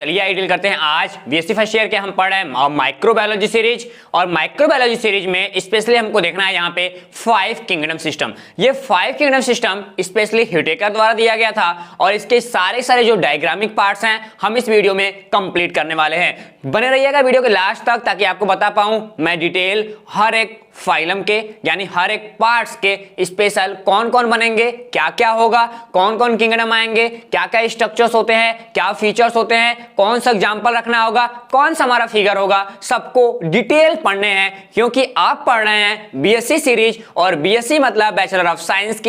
चलिए I deal करते हैं। आज बीएससी फर्स्ट ईयर के हम पढ़ रहे हैं माइक्रोबायोलॉजी सीरीज, और माइक्रोबायोलॉजी सीरीज में स्पेशली हमको देखना है यहाँ पे 5 किंगडम सिस्टम। ये 5 किंगडम सिस्टम स्पेशली व्हिटेकर द्वारा दिया गया था, और इसके सारे जो डायग्रामिक पार्ट्स हैं हम इस वीडियो में कंप्लीट करने वाले हैं। बने रहिएगा वीडियो के लास्ट तक ताकि आपको बता पाऊं मैं डिटेल हर एक फाइलम के यानी हर एक पार्ट्स के स्पेशल कौन कौन बनेंगे, क्या क्या होगा, कौन कौन किंगडम आएंगे, क्या क्या स्ट्रक्चर्स होते हैं, क्या फीचर्स होते हैं, कौन सा एग्जांपल रखना होगा, कौन सा हमारा फिगर होगा, सबको डिटेल पढ़ने हैं। क्योंकि आप पढ़ रहे हैं बीएससी सीरीज, और बीएससी मतलब बैचलर ऑफ साइंस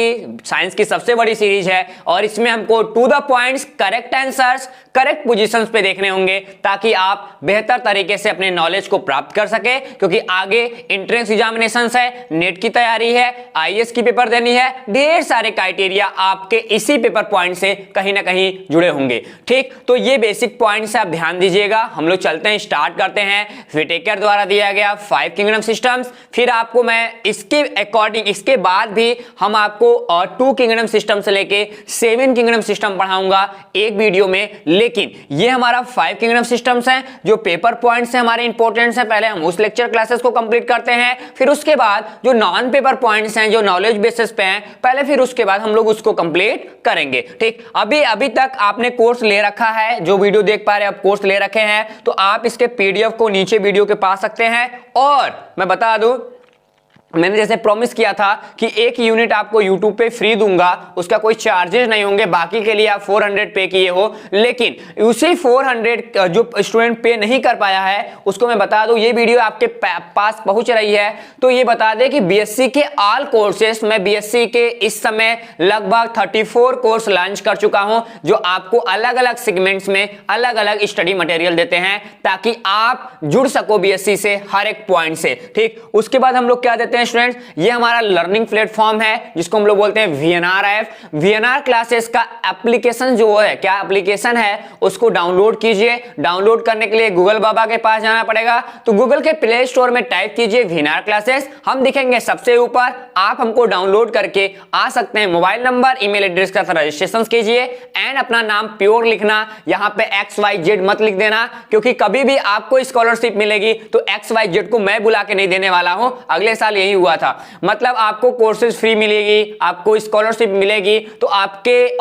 की सबसे बड़ी सीरीज है, और इसमें हमको to the points correct answers correct positions पे देखने होंगे ताकि आप बेहतर तरीके से अपने नॉलेज को प्राप्त कर सके। क्योंकि आगे एंट्रेंस एग्जामिनेशन है, नेट की तैयारी है, आईएएस की पेपर देनी है, ढेर सारे क्राइटेरिया आपके इसी पेपर पॉइंट से कहीं ना कहीं जुड़े होंगे। ठीक, तो ये बेसिक पॉइंट से आप ध्यान दीजिएगा। हम लोग चलते हैं, स्टार्ट करते हैं व्हिटेकर द्वारा दिया गया 5 किंगडम सिस्टम्स। फिर आपको मैं इसके अकॉर्डिंग इसके बाद भी हम आपको 2 किंगडम सिस्टम से लेके 7 किंगडम सिस्टम पढ़ाऊंगा एक वीडियो में। लेकिन ये हमारा 5 किंगडम सिस्टम्स हैं जो पेपर पॉइंट्स हैं हमारे इंपॉर्टेंट हैं। पहले हम उस लेक्चर क्लासेस को कंप्लीट करते हैं, फिर उसके बाद जो नॉन पेपर पॉइंट्स हैं जो नॉलेज बेसिस पे हैं पहले, फिर उसके बाद हम लोग उसको कंप्लीट करेंगे। ठीक, अभी तक आपने कोर्स ले रखा है, जो वीडियो देख पा रहे हैं आप कोर्स ले रखे हैं, तो आप इसके पीडीएफ को नीचे वीडियो के पा सकते हैं। और मैं बता दूं, मैंने जैसे प्रॉमिस किया था कि एक यूनिट आपको YouTube पे फ्री दूंगा, उसका कोई चार्जेस नहीं होंगे, बाकी के लिए आप 400 पे किए हो। लेकिन उसी 400 जो स्टूडेंट पे नहीं कर पाया है उसको मैं बता दूं, ये वीडियो आपके पास पहुंच रही है तो ये बता दे कि बीएससी के ऑल कोर्सेस, मैं बीएससी के इस समय लगभग 34 कोर्स लॉन्च कर चुका हूं जो आपको अलग अलग सेगमेंट्स में अलग अलग स्टडी मटेरियल देते हैं ताकि आप जुड़ सको बीएससी से हर एक पॉइंट से। ठीक, उसके बाद हम लोग क्या देते हैं स्टूडेंट्स, ये हमारा लर्निंग प्लेटफॉर्म है जिसको हम लोग बोलते हैं वीएनआर ऐप। वीएनआर क्लासेस का एप्लीकेशन जो है, क्या एप्लीकेशन है, उसको डाउनलोड कीजिए। डाउनलोड करने के लिए गूगल बाबा के पास जाना पड़ेगा, तो गूगल के प्ले स्टोर में टाइप कीजिए वीएनआर क्लासेस, हम दिखेंगे सबसे ऊपर। आप हमको डाउनलोड करके आ सकते हैं, मोबाइल नंबर ईमेल एड्रेस का रजिस्ट्रेशन कीजिए एंड अपना नाम प्योर लिखना, यहां पे XYZ मत लिख देना, क्योंकि कभी भी आपको स्कॉलरशिप मिलेगी तो XYZ को मैं बुला के नहीं देने वाला हूं। अगले साल यही हुआ था, मतलब आपको कोर्सेज फ्री मिलेगी, आपको स्कॉलरशिप मिलेगी, तो आपके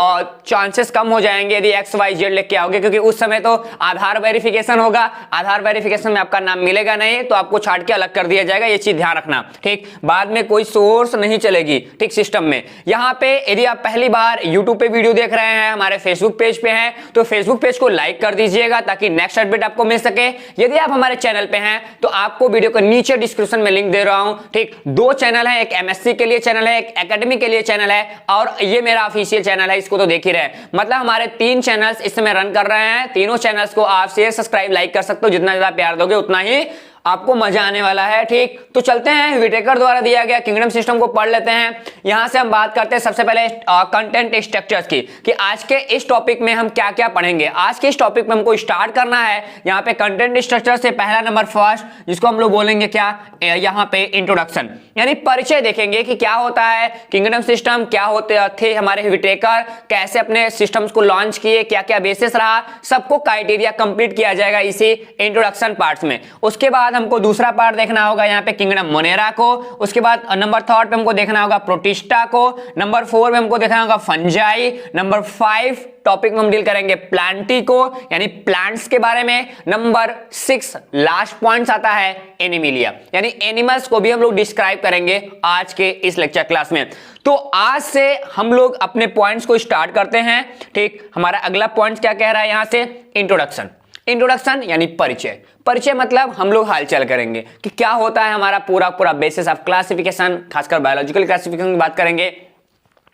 चांसेस कम हो जाएंगे यदि XYZ लेके आओगे, क्योंकि उस समय तो आधार वेरिफिकेशन होगा, आधार वेरिफिकेशन में आपका नाम मिलेगा नहीं तो आपको छाट के अलग कर दिया जाएगा, ये चीज ध्यान रखना। ठीक, बाद में कोई सोर्स नहीं चलेगी ठीक सिस्टम में। यहाँ पे यदि आप पहली बार यूट्यूब पे वीडियो देख रहे हैं, हमारे फेसबुक पेज पे हैं, तो फेसबुक पेज को लाइक कर दीजिएगा ताकि नेक्स्ट अपडेट आपको मिल सके। यदि आप हमारे चैनल पे हैं तो आपको वीडियो के नीचे डिस्क्रिप्शन में लिंक दे रहा हूं। ठीक, 2 चैनल है, एक एमएससी के लिए चैनल है, एक एकेडमी के लिए चैनल है, और ये मेरा ऑफिशियल चैनल है, इसको तो देख ही रहे। मतलब हमारे 3 चैनल्स इस समय रन कर रहे हैं। तीनों चैनल्स को आप शेयर सब्सक्राइब लाइक कर सकते हो, जितना ज्यादा प्यार दोगे उतना ही आपको मजा आने वाला है। ठीक, तो चलते हैं व्हिटेकर द्वारा दिया गया किंगडम सिस्टम को पढ़ लेते हैं। यहां से हम बात करते हैं सबसे पहले कंटेंट स्ट्रक्चर्स की, कि आज के इस टॉपिक में हम क्या क्या पढ़ेंगे। आज के इस टॉपिक में हमको स्टार्ट करना है यहाँ पे कंटेंट स्ट्रक्चर से। पहला नंबर फर्स्ट, जिसको हम लोग बोलेंगे क्या, यहाँ पे इंट्रोडक्शन यानी परिचय देखेंगे कि क्या होता है किंगडम सिस्टम, क्या होते थे हमारे व्हिटेकर, कैसे अपने सिस्टम्स को लॉन्च किए, क्या क्या बेसिस रहा, सबको क्राइटेरिया कंप्लीट किया जाएगा इसी इंट्रोडक्शन पार्ट्स में। उसके बाद हमको दूसरा पार्ट देखना होगा यहाँ पे किंगडम मोनेरा को। उसके बाद नंबर 3 पे हमको देखना होगा प्रोटिस्टा को। नंबर 4 में हमको देखना होगा फंजाई। नंबर 5 टॉपिक में हम डील करेंगे प्लांटी को यानी प्लांट्स के बारे में। नंबर 6 लास्ट पॉइंट आता है एनिमिलिया यानी एनिमल्स को भी हम लोग डिस्क्राइब करेंगे आज के इस लेक्चर क्लास में। तो आज से हम लोग अपने पॉइंट्स को स्टार्ट करते हैं। ठीक, हमारा अगला पॉइंट क्या कह रहा है यहाँ से, इंट्रोडक्शन। इंट्रोडक्शन यानी परिचय। परिचय मतलब हम लोग हालचाल करेंगे कि क्या होता है हमारा पूरा बेसिस ऑफ क्लासिफिकेशन, खासकर बायोलॉजिकल क्लासिफिकेशन की बात करेंगे।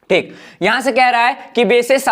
ठीक, यहां से कह रहा है कि बेसिस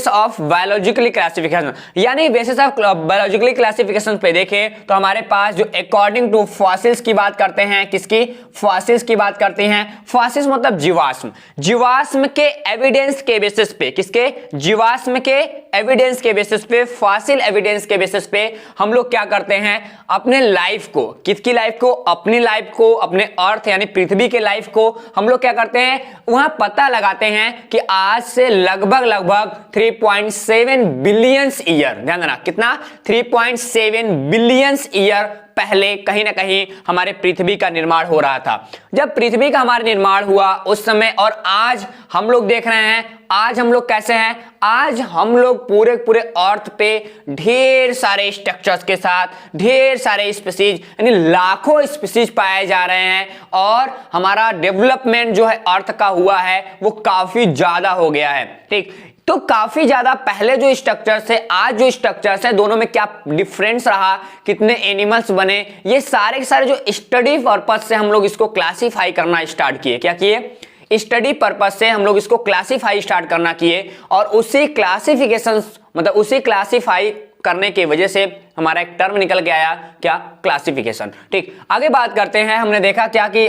ऑफ बायोलॉजिकली क्लासिफिकेशन, यानी बेसिस ऑफ बायोलॉजिकली क्लासिफिकेशन पे देखें तो हमारे पास जो अकॉर्डिंग टू फॉसिल्स की बात करते हैं, किसकी, फॉसिल्स की बात करते हैं। फॉसिल्स मतलब जीवाश्म, जीवाश्म के एविडेंस के बेसिस पे, किसके, जीवाश्म के एविडेंस के बेसिस पे, फॉसिल एविडेंस के बेसिस पे हम लोग क्या करते हैं, अपने लाइफ को, किसकी लाइफ को, अपनी लाइफ को, अपने अर्थ यानी पृथ्वी के लाइफ को हम लोग क्या करते हैं, वहां पता लगाते हैं कि आज से लगभग लगभग 3.7 बिलियंस ईयर, ध्यान देना कितना, 3.7 बिलियंस ईयर पहले कहीं ना कहीं हमारे पृथ्वी का निर्माण हो रहा था। जब पृथ्वी का हमारा निर्माण हुआ उस समय और आज हम लोग देख रहे हैं, आज हम लोग कैसे हैं, आज हम लोग पूरे पूरे अर्थ पे ढेर सारे स्ट्रक्चर्स के साथ ढेर सारे स्पीसीज यानी लाखों स्पीसीज पाए जा रहे हैं और हमारा डेवलपमेंट जो है अर्थ का हुआ है वो काफी ज्यादा हो गया है। ठीक, तो काफी ज्यादा पहले जो स्ट्रक्चर्स है आज जो स्ट्रक्चर्स है दोनों में क्या डिफरेंस रहा, कितने एनिमल्स बने, ये सारे के सारे जो स्टडी पर्पज से हम लोग इसको क्लासिफाई करना स्टार्ट किए। क्या किए? स्टडी पर्पज से हम लोग इसको क्लासिफाई स्टार्ट करना किए और उसी क्लासिफिकेशन मतलब उसी क्लासिफाई करने की वजह से हमारा एक टर्म निकल के आया, क्या? क्लासिफिकेशन। ठीक, आगे बात करते हैं। हमने देखा क्या कि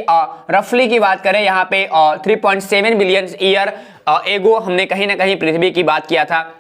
रफली की बात करें यहाँ पे 3.7 बिलियन ईयर एगो हमने कहीं ना कहीं पृथ्वी की बात किया था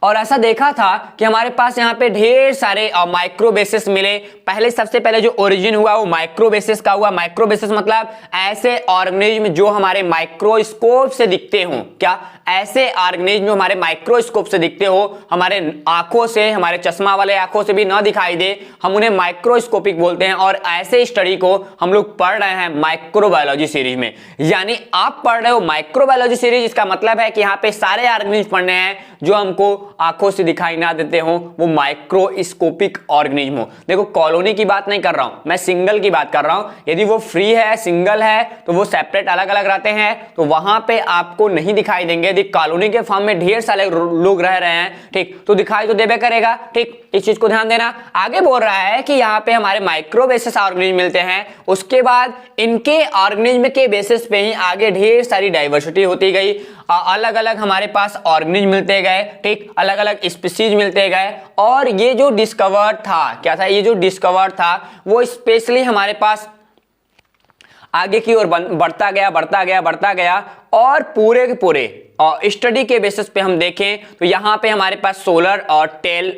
और ऐसा देखा था कि हमारे पास यहाँ पे ढेर सारे माइक्रोबेसिस मिले। पहले सबसे पहले जो ओरिजिन हुआ वो माइक्रोबेसिस का हुआ। माइक्रोबेसिस मतलब ऐसे ऑर्गेनिज्म जो हमारे माइक्रोस्कोप से दिखते हो, क्या? ऐसे ऑर्गेनिज्म जो हमारे माइक्रोस्कोप से दिखते हो, हमारे आंखों से, हमारे चश्मा वाले आंखों से भी ना दिखाई दे, हम उन्हें माइक्रोस्कोपिक बोलते हैं। और ऐसे स्टडी को हम लोग पढ़ रहे हैं माइक्रोबायोलॉजी सीरीज में। यानी आप पढ़ रहे हो माइक्रोबायोलॉजी सीरीज, इसका मतलब है कि यहाँ पे सारे ऑर्गेनिज्म पढ़ने हैं जो हमको आंखों से दिखाई ना देते हो, वो माइक्रोस्कोपिक ऑर्गेनिज्म हो। देखो कॉलोनी की बात नहीं कर रहा हूं, मैं सिंगल की बात कर रहा हूं। यदि वो फ्री है, सिंगल है, तो वो सेपरेट अलग अलग रहते हैं, तो वहां पे आपको नहीं दिखाई देंगे। यदि कॉलोनी के फॉर्म में ढेर सारे लोग रह रहे हैं, ठीक, तो दिखाई तो देबे करेगा। ठीक, इस चीज को ध्यान देना। आगे बोल रहा है कि यहाँ पे हमारे माइक्रोबेसिस ऑर्गेनिज्म मिलते हैं, उसके बाद इनके ऑर्गेनिज्म के बेसिस पे ही आगे ढेर सारी डाइवर्सिटी होती गई, अलग अलग हमारे पास ऑर्गेनिज्म मिलते गए, ठीक, अलग अलग स्पीसीज मिलते गए। और ये जो डिस्कवर था, क्या था? ये जो डिस्कवर था वो स्पेशली हमारे पास आगे की ओर बढ़ता गया बढ़ता गया बढ़ता गया और पूरे के पूरे स्टडी के बेसिस पे हम देखें तो यहाँ पे हमारे पास सोलर और टेल,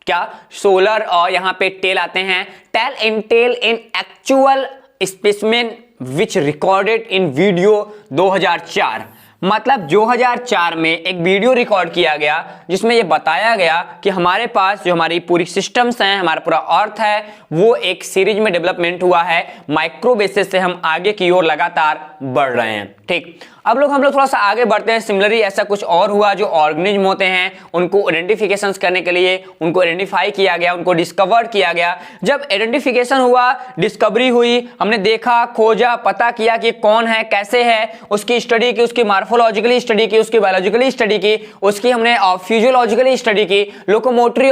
क्या? सोलर और यहाँ पे टेल आते हैं। Tail in actual specimen which recorded in video 2004, मतलब 2004 में एक वीडियो रिकॉर्ड किया गया जिसमें यह बताया गया कि हमारे पास जो हमारी पूरी सिस्टम्स हैं, हमारा पूरा अर्थ है, वो एक सीरीज में डेवलपमेंट हुआ है। माइक्रोबेसिस से हम आगे की ओर लगातार बढ़ रहे हैं। ठीक, अब हम लोग थोड़ा सा आगे बढ़ते हैं। सिमिलरली ऐसा कुछ और हुआ, जो ऑर्गेनिज्म होते हैं उनको आइडेंटिफिकेशन करने के लिए उनको आइडेंटिफाई किया गया, उनको डिस्कवर किया गया। जब आइडेंटिफिकेशन हुआ, डिस्कवरी हुई, हमने देखा, खोजा, पता किया कि कौन है, कैसे है, उसकी स्टडी की, उसकी मार्फोलॉजिकली स्टडी की, उसकी बायोलॉजिकली स्टडी की, उसकी हमने फिजियोलॉजिकली स्टडी की, लोकोमोटरी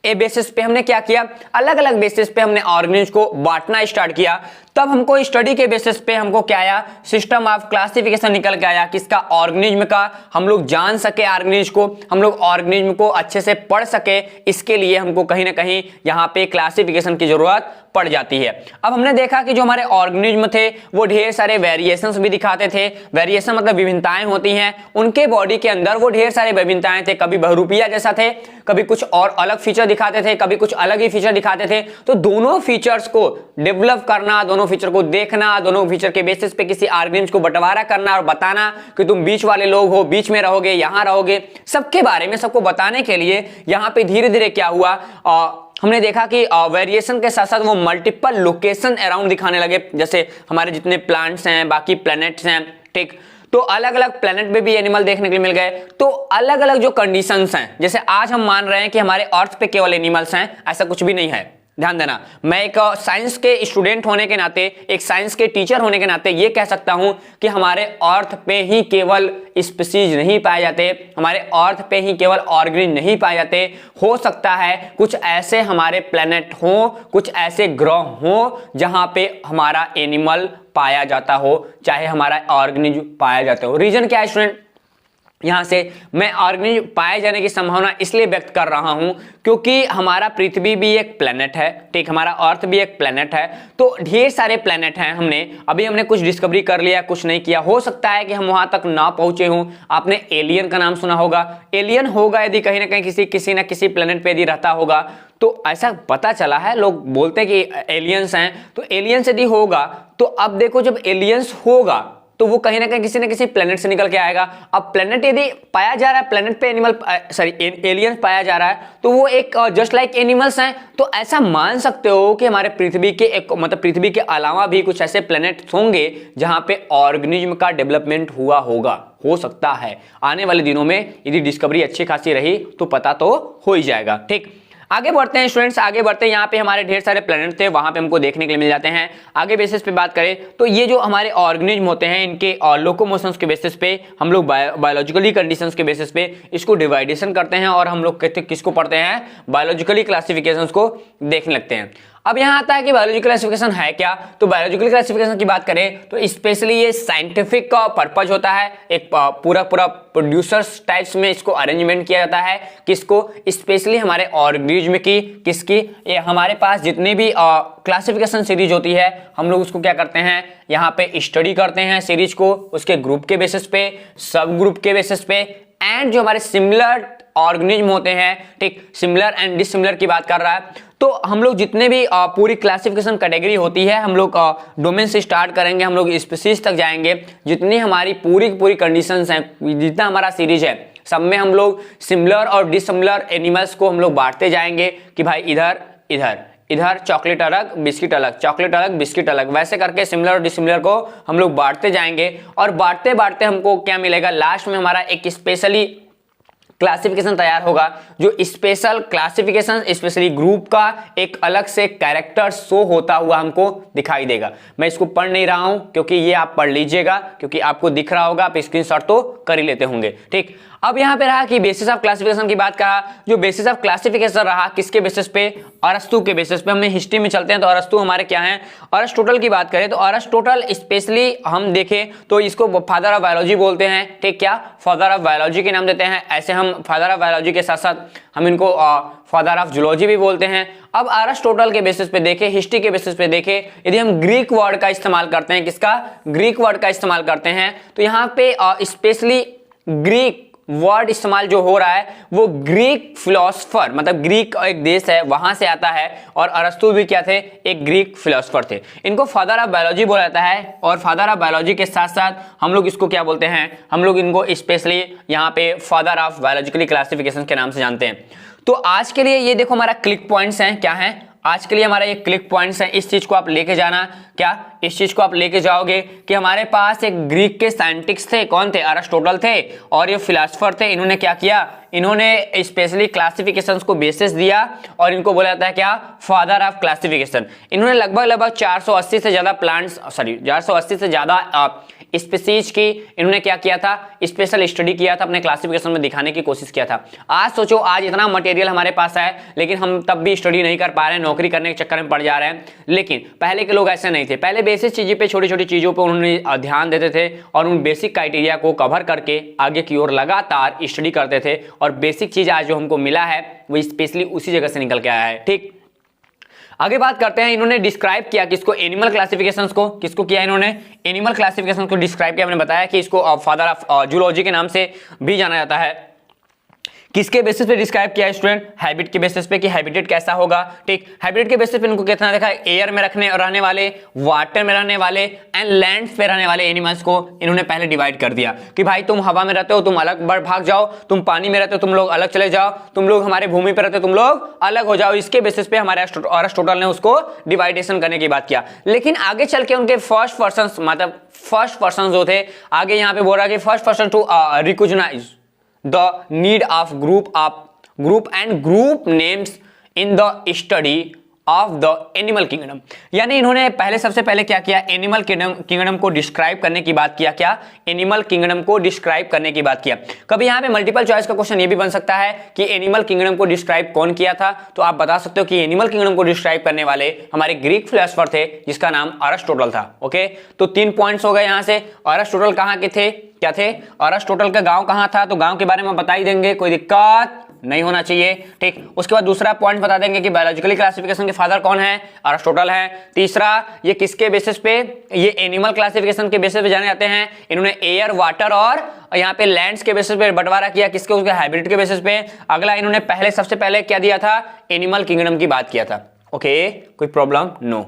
ए बेसिस पे हमने क्या किया, अलग अलग बेसिस पे हमने ऑर्गेनिज्म को बांटना स्टार्ट किया। तब हमको स्टडी के बेसिस पे हमको क्या आया, सिस्टम ऑफ क्लासिफिकेशन निकल के आया, किसका? ऑर्गेनिज्म का। हम लोग जान सके ऑर्गेनिज्म को, हम लोग ऑर्गेनिज्म को अच्छे से पढ़ सके, इसके लिए हमको कहीं ना कहीं यहाँ पे क्लासिफिकेशन की जरूरत पड़ जाती है। अब हमने देखा कि जो हमारे ऑर्गेनिज्म थे वो ढेर सारे वेरिएशंस भी दिखाते थे। वेरिएशन मतलब विभिन्नताएं होती हैं उनके बॉडी के अंदर, वो ढेर सारे विभिन्नताएं थे। कभी बहुरूपिया जैसा थे, कभी कुछ और अलग फीचर दिखाते थे, कभी कुछ अलग ही फीचर दिखाते थे। तो दोनों फीचर्स को डेवलप करना, दोनों फीचर को देखना, दोनों फीचर के बेसिस पे किसी ऑर्गेनिज्म को बंटवारा करना और बताना कि तुम बीच वाले लोग हो, बीच में रहोगे, यहां रहोगे, सबके बारे में सबको बताने के लिए यहाँ पे धीरे धीरे क्या हुआ, हमने देखा कि वेरिएशन के साथ साथ वो मल्टीपल लोकेशन अराउंड दिखाने लगे। जैसे हमारे जितने प्लांट्स हैं, बाकी प्लैनेट्स हैं, ठीक, तो अलग अलग प्लैनेट में भी एनिमल देखने के लिए मिल गए। तो अलग अलग जो कंडीशंस हैं, जैसे आज हम मान रहे हैं कि हमारे अर्थ पे केवल एनिमल्स हैं, ऐसा कुछ भी नहीं है। ध्यान देना, मैं एक साइंस के स्टूडेंट होने के नाते, एक साइंस के टीचर होने के नाते ये कह सकता हूं कि हमारे अर्थ पे ही केवल स्पीसीज नहीं पाए जाते, हमारे अर्थ पे ही केवल ऑर्गेनिज्म नहीं पाए जाते। हो सकता है कुछ ऐसे हमारे प्लैनेट हो, कुछ ऐसे ग्रह हो जहां पे हमारा एनिमल पाया जाता हो, चाहे हमारा ऑर्गेनिज्म पाया जाता हो। रीजन क्या है स्टूडेंट? यहां से मैं ऑर्गेनिज्म पाए जाने की संभावना इसलिए व्यक्त कर रहा हूं क्योंकि हमारा पृथ्वी भी एक प्लेनेट है, ठीक, हमारा अर्थ भी एक प्लेनेट है। तो ढेर सारे प्लेनेट हैं, हमने कुछ डिस्कवरी कर लिया, कुछ नहीं किया। हो सकता है कि हम वहां तक ना पहुंचे हों। आपने एलियन का नाम सुना होगा, एलियन होगा यदि कहीं ना कहीं किसी ना किसी प्लेनेट पे यदि रहता होगा, तो ऐसा पता चला है, लोग बोलते हैं कि एलियंस हैं। तो एलियंस यदि होगा तो अब देखो, जब एलियंस होगा तो वो कहीं ना कहीं किसी न किसी प्लेनेट से निकल के आएगा। अब प्लेनेट यदि पाया जा रहा है, प्लेनेट पे एलियंस पाया जा रहा है, तो वो एक जस्ट लाइक एनिमल्स हैं। तो ऐसा मान सकते हो कि हमारे पृथ्वी के एक मतलब पृथ्वी के अलावा भी कुछ ऐसे प्लेनेट होंगे जहां पे ऑर्गेनिज्म का डेवलपमेंट हुआ होगा, हो सकता है। आने वाले दिनों में यदि डिस्कवरी अच्छी खासी रही तो पता तो हो ही जाएगा। ठीक, आगे बढ़ते हैं स्टूडेंट्स, आगे बढ़ते हैं। यहाँ पे हमारे ढेर सारे प्लेनेट थे, वहां पे हमको देखने के लिए मिल जाते हैं। आगे बेसिस पे बात करें तो ये जो हमारे ऑर्गेनिज्म होते हैं, इनके लोकोमोशंस के बेसिस पे हम लोग बायोलॉजिकली कंडीशंस के बेसिस पे इसको डिवाइडेशन करते हैं और हम लोग कहते किसको पढ़ते हैं, बायोलॉजिकली क्लासिफिकेशंस को देखने लगते हैं। अब यहाँ आता है कि बायोलॉजिकल क्लासिफिकेशन है क्या। तो बायोलॉजिकल क्लासिफिकेशन की बात करें तो स्पेशली ये साइंटिफिक का पर्पज होता है, एक पूरा प्रोड्यूसर्स टाइप्स में इसको अरेंजमेंट किया जाता है। किसको, स्पेशली हमारे ऑर्गेनिज्म की, किसकी, ये हमारे पास जितने भी क्लासिफिकेशन सीरीज होती है हम लोग उसको क्या करते हैं, यहाँ पे स्टडी करते हैं सीरीज को, उसके ग्रुप के बेसिस पे, सब ग्रुप के बेसिस पे, एंड जो हमारे सिमिलर ऑर्गेनिज्म होते हैं, ठीक, सिमिलर एंड डिसिमिलर की बात कर रहा है। तो हम लोग जितने भी पूरी क्लासिफिकेशन कैटेगरी होती है, हम लोग डोमेन से स्टार्ट करेंगे, हम लोग स्पीशीज तक जाएंगे। जितनी हमारी पूरी कंडीशंस हैं, जितना हमारा सीरीज है, सब में हम लोग सिमिलर और डिसिमिलर एनिमल्स को हम लोग बांटते जाएंगे कि भाई इधर इधर इधर चॉकलेट अलग बिस्किट अलग, चॉकलेट अलग बिस्किट अलग, वैसे करके सिमिलर और डिसिमिलर को हम लोग बांटते जाएंगे। और बांटते बांटते हमको क्या मिलेगा, लास्ट में हमारा एक स्पेशली क्लासिफिकेशन तैयार होगा, जो स्पेशल क्लासिफिकेशन स्पेशली ग्रुप का एक अलग से कैरेक्टर शो होता हुआ हमको दिखाई देगा। मैं इसको पढ़ नहीं रहा हूं क्योंकि ये आप पढ़ लीजिएगा, क्योंकि आपको दिख रहा होगा, आप स्क्रीनशॉट तो कर ही लेते होंगे। ठीक, अब यहां पे रहा कि बेसिस ऑफ क्लासिफिकेशन की बात करा। जो बेसिस ऑफ क्लासिफिकेशन रहा किसके बेसिस पे, अरस्तु के बेसिस पे। हमने हिस्ट्री में चलते हैं तो अरस्तु हमारे क्या हैं, अरिस्टोटल की बात करें तो अरिस्टोटल स्पेशली हम देखें तो इसको फादर ऑफ बायोलॉजी बोलते हैं। ठीक, क्या फादर ऑफ बायोलॉजी के नाम देते हैं। ऐसे हम फादर ऑफ बायोलॉजी के साथ साथ हम इनको फादर ऑफ जूलॉजी भी बोलते हैं। अब अरिस्टोटल के बेसिस पे देखें, हिस्ट्री के बेसिस पे देखें, यदि हम ग्रीक वर्ड का इस्तेमाल करते हैं, किसका, ग्रीक वर्ड का इस्तेमाल करते हैं, तो यहाँ पे स्पेशली ग्रीक वर्ड इस्तेमाल जो हो रहा है वो ग्रीक फिलोसफर, मतलब ग्रीक एक देश है वहां से आता है। और अरस्तु भी क्या थे, एक ग्रीक फिलोसफर थे। इनको फादर ऑफ बायोलॉजी बोला जाता है। और फादर ऑफ बायोलॉजी के साथ साथ हम लोग इसको क्या बोलते हैं, हम लोग इनको स्पेशली यहाँ पे फादर ऑफ बायोलॉजिकली क्लासिफिकेशन के नाम से जानते हैं। तो आज के लिए ये देखो हमारा क्लिक पॉइंट्स हैं, क्या है आज के लिए हमारा ये क्लिक पॉइंट्स हैं। इस चीज को आप लेके जाना, क्या इस चीज को आप लेके जाओगे कि हमारे पास एक ग्रीक के साइंटिस्ट थे, कौन थे, अरिस्टोटल थे। और ये फिलोसफर थे, इन्होंने क्या किया, इन्होंने स्पेशली क्लासिफिकेशंस को बेसिस दिया और इनको बोला जाता है क्या, फादर ऑफ क्लासिफिकेशन। इन्होंने लगभग 480 से ज्यादा 480 से ज्यादा स्पीशीज की इन्होंने क्या किया था, स्पेशल स्टडी किया था, अपने क्लासिफिकेशन में दिखाने की कोशिश किया था। आज सोचो, आज इतना मटेरियल हमारे पास है लेकिन हम तब भी स्टडी नहीं कर पा रहे हैं, नौकरी करने के चक्कर में पड़ जा रहे हैं। लेकिन पहले के लोग ऐसे नहीं थे, पहले बेसिक चीजों पे, छोटी छोटी चीजों पे उन्होंने ध्यान देते थे और उन बेसिक क्राइटेरिया को कवर करके आगे की ओर लगातार स्टडी करते थे। और बेसिक चीज आज जो हमको मिला है वो स्पेशली उसी जगह से निकल के आया है। ठीक, आगे बात करते हैं। इन्होंने डिस्क्राइब किया किसको, एनिमल क्लासिफिकेशंस को। किसको किया इन्होंने, एनिमल क्लासिफिकेशन को डिस्क्राइब किया। मैंने बताया कि इसको फादर ऑफ जूलॉजी के नाम से भी जाना जाता है। किसके बेसिस पे डिस्क्राइब किया है स्टूडेंट, हैबिट के बेसिस पे, कि हैबिटेट कैसा होगा। ठीक, हैबिटेट के बेसिस पे इनको कितना देखा, एयर में रहने वाले, वाटर में रहने वाले एंड लैंड पे रहने वाले एनिमल्स को इन्होंने पहले डिवाइड कर दिया कि भाई तुम हवा में रहते हो तुम अलग भाग जाओ, तुम पानी में रहते हो तुम लोग अलग चले जाओ, तुम लोग हमारे भूमि पे रहते हो तुम लोग अलग हो जाओ। इसके बेसिस पे हमारे अरिस्टोटल ने उसको डिवाइडेशन करने की बात किया। लेकिन आगे चल के उनके फर्स्ट पर्सन जो थे, आगे यहाँ पे बोल रहा है कि first person to recognise the need of group and group names in the study of the animal kingdom। यानी इन्होंने सबसे पहले क्या किया, एनिमल किंगडम को डिस्क्राइब करने की बात किया। क्या, एनिमल किंगडम को डिस्क्राइब करने की बात किया। कभी यहाँ पे मल्टीपल चॉइस का क्वेश्चन ये भी बन सकता है कि एनिमल किंगडम को डिस्क्राइब कौन किया था, तो आप बता सकते हो कि एनिमल किंगडम को डिस्क्राइब करने वाले हमारे ग्रीक फिलोसफर थे जिसका नाम अरिस्टोटल था। ओके, तो 3 पॉइंट्स हो गए यहाँ से। अरिस्टोटल कहाँ के थे, क्या थे, अरिस्टोटल का गांव कहाँ था, तो गांव के बारे में बता ही देंगे, कोई दिक्कत नहीं होना चाहिए। ठीक, उसके बाद दूसरा पॉइंट बता देंगे कि बायोलॉजिकली क्लासिफिकेशन के फादर कौन है, अरिस्टोटल है। तीसरा, ये किसके बेसिस पे, ये एनिमल क्लासिफिकेशन के बेसिस पे जाने जाते हैं। इन्होंने एयर, वाटर और यहाँ पे लैंड्स के बेसिस पे बंटवारा किया, किसके, उसके हैबिटेट के बेसिस पे। अगला, इन्होंने सबसे पहले क्या दिया था, एनिमल किंगडम की बात किया था। ओके, कोई प्रॉब्लम नो,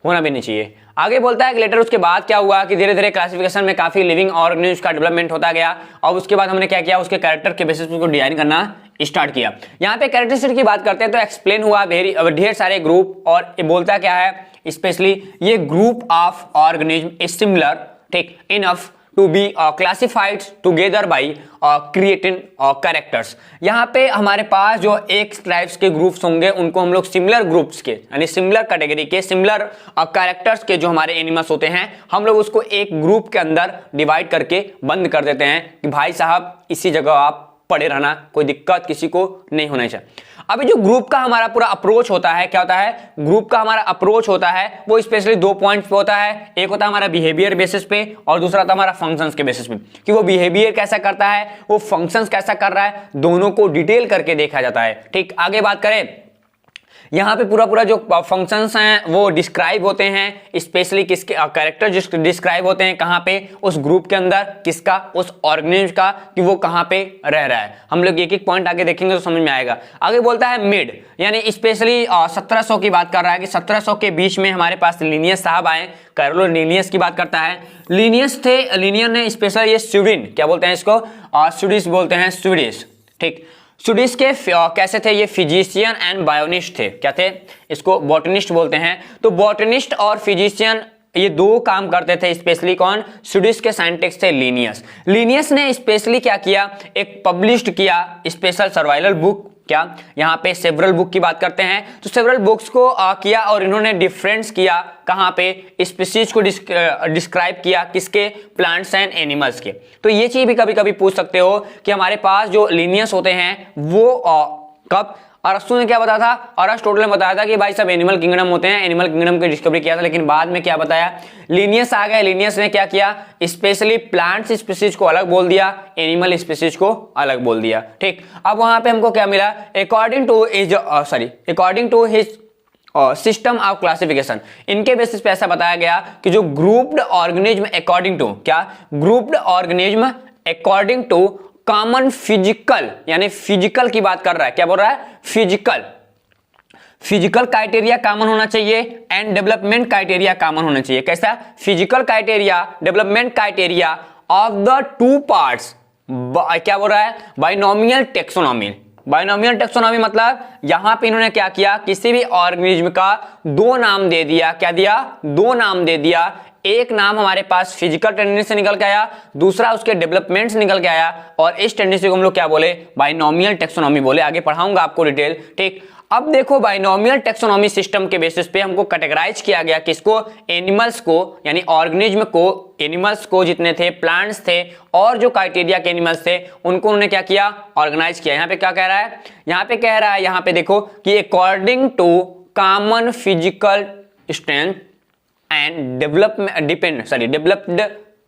होना भी नहीं चाहिए। आगे बोलता है कि लेटर उसके बाद क्या हुआ कि धीरे धीरे क्लासिफिकेशन में काफी लिविंग ऑर्गेनिज्म का डेवलपमेंट होता गया और उसके बाद हमने क्या किया, उसके कैरेक्टर के बेसिस पे उसको डिजाइन करना स्टार्ट किया। यहाँ पे कैरेक्टरिस्टिक की बात करते हैं तो एक्सप्लेन हुआ ढेर सारे ग्रुप, और ये बोलता क्या है, स्पेशली ये group of organism is similar, ठीक, enough to be classified together by creating characters. यहाँ पे हमारे पास जो एक टाइप्स के ग्रुप्स होंगे उनको हम लोग सिमिलर ग्रुप्स के यानी सिमिलर कैटेगरी के सिमिलर कैरेक्टर्स के जो हमारे एनिमल्स होते हैं हम लोग उसको एक ग्रुप के अंदर डिवाइड करके बंद कर देते हैं कि भाई साहब इसी जगह आप पड़े रहना, कोई दिक्कत किसी को नहीं होना चाहिए। अभी जो ग्रुप का हमारा पूरा अप्रोच होता है, क्या होता है, ग्रुप का हमारा अप्रोच होता है वो स्पेशली 2 पॉइंट्स पे होता है। एक होता है हमारा बिहेवियर बेसिस पे और दूसरा होता है हमारा फंक्शंस के बेसिस पे, कि वो बिहेवियर कैसा करता है, वो फंक्शंस कैसा कर रहा है, दोनों को डिटेल करके देखा जाता है। ठीक, आगे बात करें, यहाँ पे पूरा जो फंक्शंस हैं वो डिस्क्राइब होते हैं, स्पेशली किसके कैरेक्टर डिस्क्राइब होते हैं, कहाँ पे, उस ग्रुप के अंदर, किसका, उस ऑर्गेनिज्म का, कि वो कहाँ पे रह रहा है। हम लोग एक एक पॉइंट आगे देखेंगे तो समझ में आएगा। आगे बोलता है मिड, यानी स्पेशली 1700 की बात कर रहा है कि 1700 के बीच में हमारे पास लिनियस साहब आए। कैरोलो लिनियस की बात करता है, लिनियस थे, लिनियस ने स्पेशल ये स्वीडन, क्या बोलते हैं इसको, स्वीडिश बोलते हैं, स्वीडिश, ठीक। स्वीडिश के कैसे थे, ये फिजिशियन एंड बायोनिस्ट थे, क्या थे, इसको बॉटनिस्ट बोलते हैं। तो बॉटनिस्ट और फिजिशियन ये दो काम करते थे, स्पेशली कौन, स्वीडिश के साइंटिस्ट थे लिनियस। लिनियस ने स्पेशली क्या किया, एक पब्लिश्ड किया स्पेशल सर्वाइवल बुक, क्या, यहाँ पे सेवरल बुक की बात करते हैं, तो सेवरल बुक्स को किया और इन्होंने डिफरेंस किया, कहाँ पे, स्पीशीज को डिस्क्राइब किया, किसके, प्लांट्स एंड एनिमल्स के। तो ये चीज भी कभी कभी पूछ सकते हो कि हमारे पास जो लिनियस होते हैं वो कब, अरस्तु ने क्या बताया था, अरिस्टोटल ने बताया था कि भाई सब एनिमल किंगडम होते हैं, एनिमल किंगडम की डिस्कवरी किया था, लेकिन बाद में क्या बताया, लिनियस आ गया, लिनियस ने क्या किया, स्पेशली प्लांट्स स्पीशीज को अलग बोल दिया, एनिमल स्पीशीज को अलग बोल दिया। ठीक, अब वहां पे हमको क्या मिला, according to his system of classification, इनके बेसिस पे ऐसा बताया गया कि जो ग्रुप्ड ऑर्गेनिज्म अकॉर्डिंग टू, क्या, grouped organism according to common physical, यानी फिजिकल की बात कर रहा है, क्या बोल रहा है, फिजिकल क्राइटेरिया कॉमन होना चाहिए एंड डेवलपमेंट क्राइटेरिया कॉमन होना चाहिए। कैसा, physical criteria, development criteria of the two parts, क्या बोल रहा है, बाइनोमियल टेक्सोनॉमी। बाइनोमियल टेक्सोनॉमी मतलब यहां पे इन्होंने क्या किया, किसी भी ऑर्गेनिज्म का दो नाम दे दिया, क्या दिया, दो नाम दे दिया। एक नाम हमारे पास फिजिकल टेंडेंसी से निकल के आया, दूसरा उसके डेवलपमेंट से निकल के आया, और इस टेंडेंसी को हम लोग क्या बोले, बाइनोमियल टेक्सोनॉमी बोले। आगे पढ़ाऊंगा आपको डिटेल। ठीक, अब देखो बाइनोमियल टेक्सोनॉमी सिस्टम के बेसिस पे हमको कैटेगराइज किया गया, किसको, एनिमल्स को, यानी ऑर्गेनिज्म को, एनिमल्स को जितने थे, प्लांट्स थे और जो क्राइटेरिया के एनिमल्स थे उनको उन्होंने क्या किया, ऑर्गेनाइज किया। यहाँ पे क्या कह रहा है, यहाँ पे कह रहा है, यहाँ पे देखो कि according to common physical strength and developed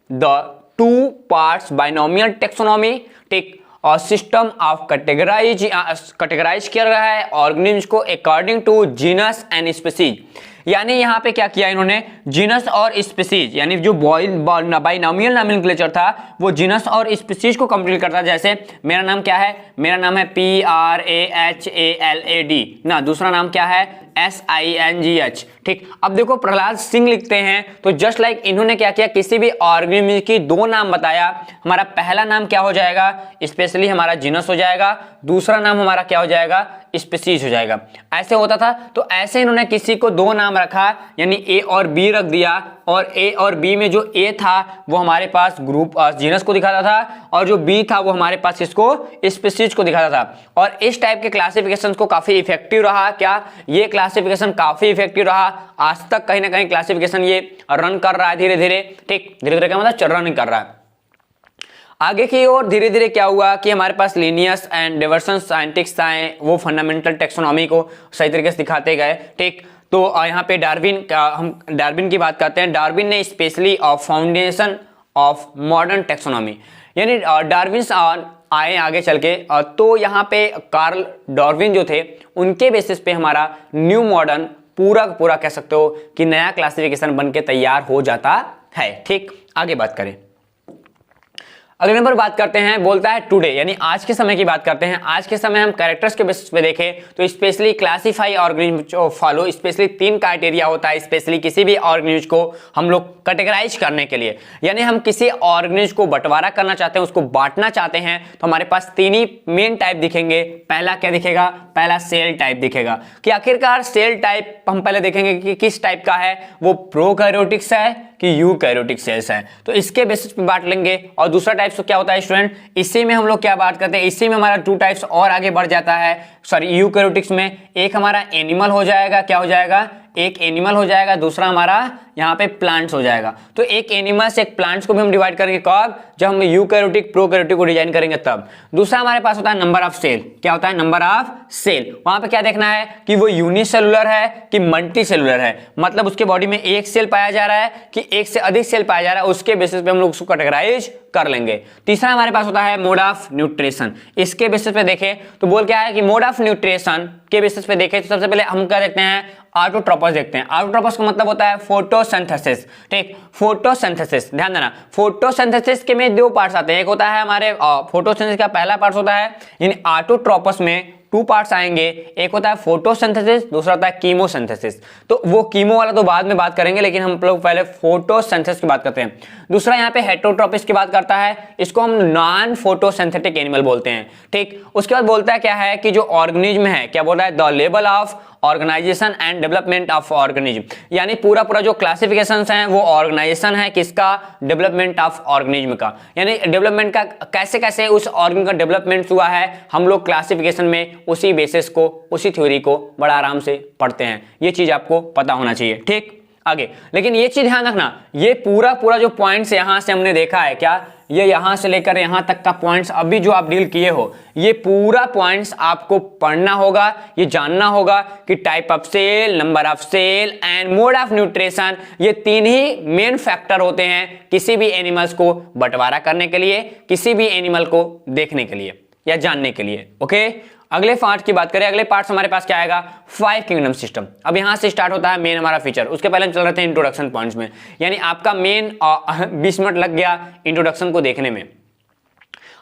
the two parts binomial taxonomy, take और सिस्टम ऑफ कैटेगराइज किया गया है ऑर्गेनिज्म को according to genus and species. यानी यहाँ पे क्या किया इन्होंने, जीनस और स्पीसीज, यानी जो बाइनोमियल नॉमेनक्लेचर था वो जीनस और स्पीसीज को कंप्लीट करता है। जैसे मेरा नाम क्या है, मेरा नाम है PRAHALAD ना, दूसरा नाम क्या है, SINGH। ठीक, अब देखो प्रहलाद सिंह लिखते हैं, तो जस्ट लाइक इन्होंने क्या किया, किसी भी ऑर्गेनिज्म की दो नाम बताया। हमारा पहला नाम क्या हो जाएगा, स्पेशली हमारा जीनस हो जाएगा, दूसरा नाम हमारा क्या हो जाएगा, स्पीसीज हो जाएगा। ऐसे होता था, तो ऐसे इन्होंने किसी को दो नाम रखा, यानी A और B रख दिया, और A और B में जो A था वो हमारे पास ग्रुप जीनस को दिखाता था, और जो B था वो हमारे पास किसको, स्पीसीज को दिखाता था। और इस टाइप के क्लासिफिकेशन को काफी इफेक्टिव रहा, क्या, ये क्लासिफिकेशन काफी इफेक्टिव रहा। आज तक कहीं ना कहीं क्लासिफिकेशन ये रन कर रहा है धीरे धीरे। ठीक, धीरे धीरे क्या मतलब, रन कर रहा है। आगे की ओर धीरे धीरे क्या हुआ कि हमारे पास लिनियस एंड डेवर्सन साइंटिस्ट आए, वो फंडामेंटल टेक्सोनॉमी को सही तरीके से दिखाते गए। ठीक, तो यहाँ पे डार्विन का, हम डार्विन की बात करते हैं। डार्विन ने specially foundation of modern taxonomy, यानी डार्विन आए आगे चल के, तो यहाँ पे कार्ल डार्विन जो थे उनके बेसिस पे हमारा न्यू मॉडर्न पूरा कह सकते हो कि नया क्लासिफिकेशन बन के तैयार हो जाता है। ठीक, आगे बात करें। अगले नंबर बात करते हैं, बोलता है टुडे, यानी आज के समय की बात करते हैं। आज के समय हम कैरेक्टर्स के बेसिस पे देखें तो specially classify organism follow specially 3 criteria होता है स्पेशली किसी भी ऑर्गेनिज्म को हम लोग कैटेगराइज करने के लिए, यानी हम किसी ऑर्गेनिज्म को बंटवारा करना चाहते हैं, उसको बांटना चाहते हैं, तो हमारे पास 3 ही मेन टाइप दिखेंगे। पहला क्या दिखेगा, पहला सेल टाइप दिखेगा कि आखिरकार सेल टाइप हम पहले देखेंगे कि किस टाइप का है, वो प्रोकैरियोटिक्स है कि यूकैरियोटिक सेल्स है, तो इसके बेसिस पे बांट लेंगे। और दूसरा टाइप क्या होता है स्टूडेंट, इसी में हम लोग क्या बात करते हैं, इसी में हमारा 2 टाइप्स और आगे बढ़ जाता है, सॉरी यूकैरियोटिक्स में एक हमारा एनिमल हो जाएगा, क्या हो जाएगा, एक एनिमल हो जाएगा, दूसरा हमारा यहाँ पे प्लांट्स हो जाएगा। तो एक एनिमल से एक प्लांट्स को भी हम डिवाइड करेंगे कब, जब हम यूकैरियोटिक प्रोकैरियोटिक को डिजाइन करेंगे तब। दूसरा हमारे पास होता है नंबर ऑफ सेल, क्या होता है, नंबर ऑफ सेल। वहां पे क्या देखना है कि वो यूनिसेलुलर है कि मल्टी सेलुलर है, मतलब उसके बॉडी में एक सेल पाया जा रहा है कि एक से अधिक सेल पाया जा रहा है, उसके बेसिस पे हम लोग उसको कैटेगराइज कर लेंगे। तीसरा हमारे पास होता है मोड ऑफ न्यूट्रिशन। इसके बेसिस पे देखें तो बोल क्या है कि मोड ऑफ न्यूट्रिशन के बेसिस पे देखें तो सबसे पहले हम क्या देखते हैं, ऑटोट्रोपस देखते हैं। ऑटोट्रोपस का मतलब होता है फोटोसिंथेसिस, ठीक, फोटोसिंथेसिस, ध्यान देना। फोटोसिंथेसिस के में 2 पार्ट्स आते हैं, एक होता है हमारे फोटोसिंथेसिस का पहला पार्ट होता है, यानी ऑटोट्रोपस में 2 पार्ट्स आएंगे, एक होता है फोटोसिंथेसिस, दूसरा होता है कीमोसिंथेसिस। तो वो कीमो वाला तो बाद में बात करेंगे, लेकिन हम लोग पहले फोटोसिंथेसिस की बात करते हैं। दूसरा यहाँ पे हेटेरोट्रोपिस की बात करता है, इसको हम नॉन फोटोसिंथेटिक एनिमल बोलते हैं, ठीक। उसके बाद बोलता है क्या है कि जो ऑर्गेनिज्म है, क्या बोल रहा है, the level of organisation and development of organism, यानी पूरा जो क्लासिफिकेशन है वो ऑर्गेनाइजेशन है किसका, डेवलपमेंट ऑफ ऑर्गेनिज्म का, यानी डेवलपमेंट का कैसे कैसे उस ऑर्गन का डेवलपमेंट हुआ है, हम लोग क्लासिफिकेशन में उसी बेसिस को, उसी थ्योरी को बड़ा आराम से पढ़ते हैं। ये चीज आपको पता होना चाहिए, ठीक। आगे लेकिन ये चीज ध्यान रखना, ये पूरा जो पॉइंट्स यहां से हमने देखा है, क्या ये यहां से लेकर यहां तक का पॉइंट्स अभी जो आप डील किए हो, ये पूरा पॉइंट्स आपको पढ़ना होगा, ये जानना होगा कि type of cell, number of cell and mode of nutrition, ये 3 ही मेन फैक्टर होते हैं किसी भी एनिमल्स को बंटवारा करने के लिए, किसी भी एनिमल को देखने के लिए या जानने के लिए, ओके। अगले पार्ट की बात करें, अगले पार्ट हमारे पास क्या आएगा, 5 किंगडम सिस्टम। अब यहां से स्टार्ट होता है मेन हमारा फीचर। उसके पहले हम चल रहे थे इंट्रोडक्शन पॉइंट्स में, यानी आपका मेन 20 मिनट लग गया इंट्रोडक्शन को देखने में।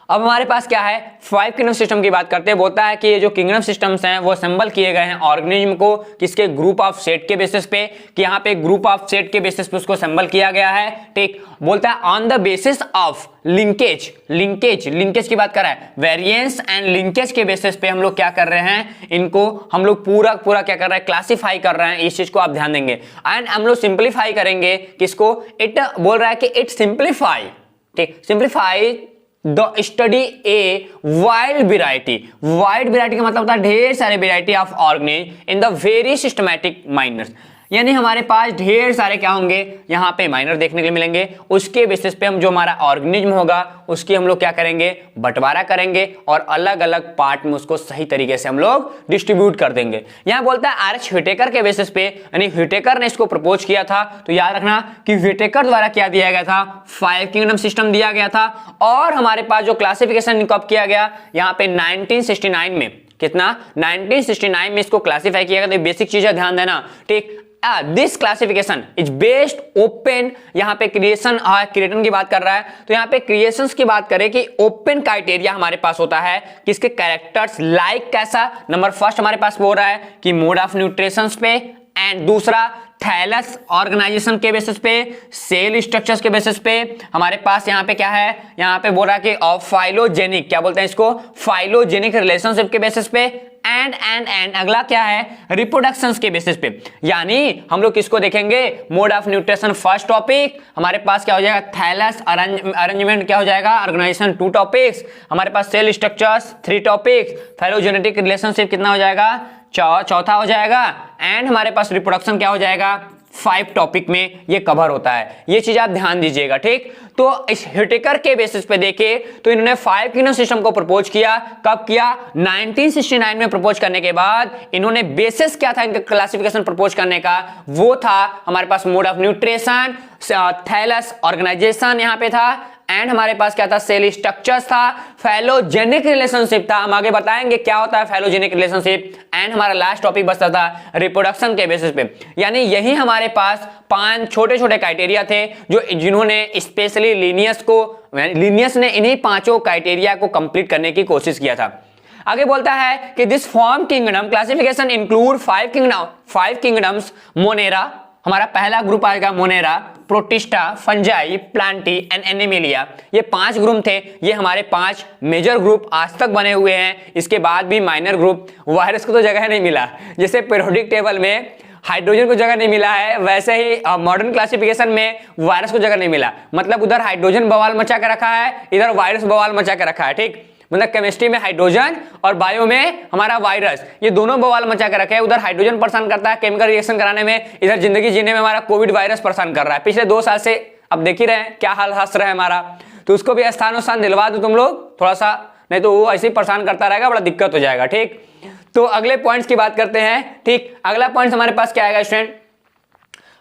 अब हमारे पास क्या है, 5 किंगडम सिस्टम की बात करते हैं। बोलता है कि ये जो किंगडम सिस्टम्स हैं वो असेंबल किए गए हैं ऑर्गेनिज्म को किसके, ग्रुप ऑफ सेट के बेसिस पे, कि यहाँ पे ग्रुप ऑफ सेट के बेसिस पे उसको असेंबल किया गया है, ठीक। बोलता है on the basis of linkage, linkage की बात कर रहा है, वेरिएंस एंड लिंकेज के बेसिस पे हम लोग क्या कर रहे हैं, इनको हम लोग पूरा क्या कर रहे हैं, क्लासिफाई कर रहे हैं। इस चीज को आप ध्यान देंगे। एंड हम लोग सिंप्लीफाई करेंगे किसको, इट बोल रहा है कि इट सिंप्लीफाई, ठीक, simplify the study a wide variety का मतलब होता है ढेर सारे variety of organism in the very systematic manners, यानी हमारे पास ढेर सारे क्या होंगे, यहाँ पे माइनर देखने के लिए मिलेंगे। उसके बेसिस पे हम जो हमारा ऑर्गेनिज्म होगा उसकी हम लोग क्या करेंगे, बंटवारा करेंगे और अलग अलग पार्ट में उसको सही तरीके से हम लोग डिस्ट्रीब्यूट कर देंगे। यहाँ बोलता है आर एच व्हिटेकर के बेसिस पे, यानी व्हिटेकर ने इसको प्रपोज किया था। तो याद रखना कि व्हिटेकर द्वारा क्या दिया गया था, 5 किंगडम सिस्टम दिया गया था। और हमारे पास जो क्लासिफिकेशन कब किया गया, यहाँ पे 1969 में, कितना, 1969 में इसको क्लासिफाई किया गया। तो बेसिक चीजें ध्यान देना, ठीक। This classification is based open, यहां पे क्रिएशन क्रिएटन की बात कर रहा है, तो यहां पे क्रिएशंस की बात करें कि ओपन क्राइटेरिया हमारे पास होता है किसके, कैरेक्टर्स लाइक कैसा, नंबर फर्स्ट हमारे पास बोल रहा है कि मोड ऑफ न्यूट्रिशंस पे, एंड दूसरा थैलस ऑर्गेनाइजेशन के बेसिस पे, सेल स्ट्रक्चर्स के बेसिस पे। हमारे पास यहाँ पे क्या है, यहाँ पे बोल रहा है कि फाइलोजेनिक, क्या बोलते हैं इसको, फाइलोजेनिक रिलेशनशिप के बेसिस पे, एंड अगला क्या है, रिप्रोडक्शंस के बेसिस पे। यानी हम लोग किसको देखेंगे, mode of nutrition first topic, हमारे पास क्या हो जाएगा, थैलस अरेंजमेंट क्या हो जाएगा, ऑर्गेनाइजेशन 2 टॉपिक्स, हमारे पास cell structures 3 topics, phylogenetic relationship कितना हो जाएगा, चौथा हो जाएगा, एंड हमारे पास रिप्रोडक्शन क्या हो जाएगा, 5 टॉपिक में ये कवर होता है। ये चीज आप ध्यान दीजिएगा, ठीक। तो इस व्हिटेकर के बेसिस पे देखे तो इन्होंने 5 किंगडम सिस्टम को प्रपोज किया, कब किया, 1969 में प्रपोज करने के बाद इन्होंने बेसिस क्या था इनका क्लासिफिकेशन प्रपोज करने का, वो था हमारे पास mode of nutrition, thallus organisation यहाँ पे था, एंड हमारे पास क्या था, सेल स्ट्रक्चर्स था, फेलोजेनिक रिलेशनशिप था, हम आगे बताएंगे क्या होता है फेलोजेनिक रिलेशनशिप, एंड हमारा लास्ट टॉपिक बचता था रिप्रोडक्शन के बेसिस पे। यानी यही हमारे पास 5 छोटे छोटे क्राइटेरिया थे जो जिन्होंने स्पेशली लिनियस ने इन्हीं 5 क्राइटेरिया को कंप्लीट करने की कोशिश किया था। आगे बोलता है कि this form kingdom classification include 5 kingdoms, Monera, हमारा पहला ग्रुप आएगा Monera, protista, fungi, Plantae and Animalia. ये 5 ग्रुप थे, ये हमारे 5 मेजर ग्रुप आज तक बने हुए हैं। इसके बाद भी माइनर ग्रुप, वायरस को तो जगह नहीं मिला, जैसे पीरियोडिक टेबल में हाइड्रोजन को जगह नहीं मिला है, वैसे ही मॉडर्न क्लासिफिकेशन में वायरस को जगह नहीं मिला। मतलब उधर हाइड्रोजन बवाल मचा के रखा है, इधर वायरस बवाल मचा के रखा है। ठीक, मतलब केमिस्ट्री में हाइड्रोजन और बायो में हमारा वायरस, ये दोनों बवाल मचा के रखे हैं। उधर हाइड्रोजन परेशान करता है केमिकल रिएक्शन कराने में, इधर जिंदगी जीने में हमारा कोविड वायरस परेशान कर रहा है। पिछले 2 साल से अब देख ही रहे हैं क्या हाल हंस रहा है हमारा। तो उसको भी स्थान दिलवा दो तुम लोग थोड़ा सा, नहीं तो वो ऐसे ही परेशान करता रहेगा, बड़ा दिक्कत हो जाएगा। ठीक, तो अगले पॉइंट्स की बात करते हैं। ठीक, अगला पॉइंट हमारे पास क्या आएगा स्टूडेंट,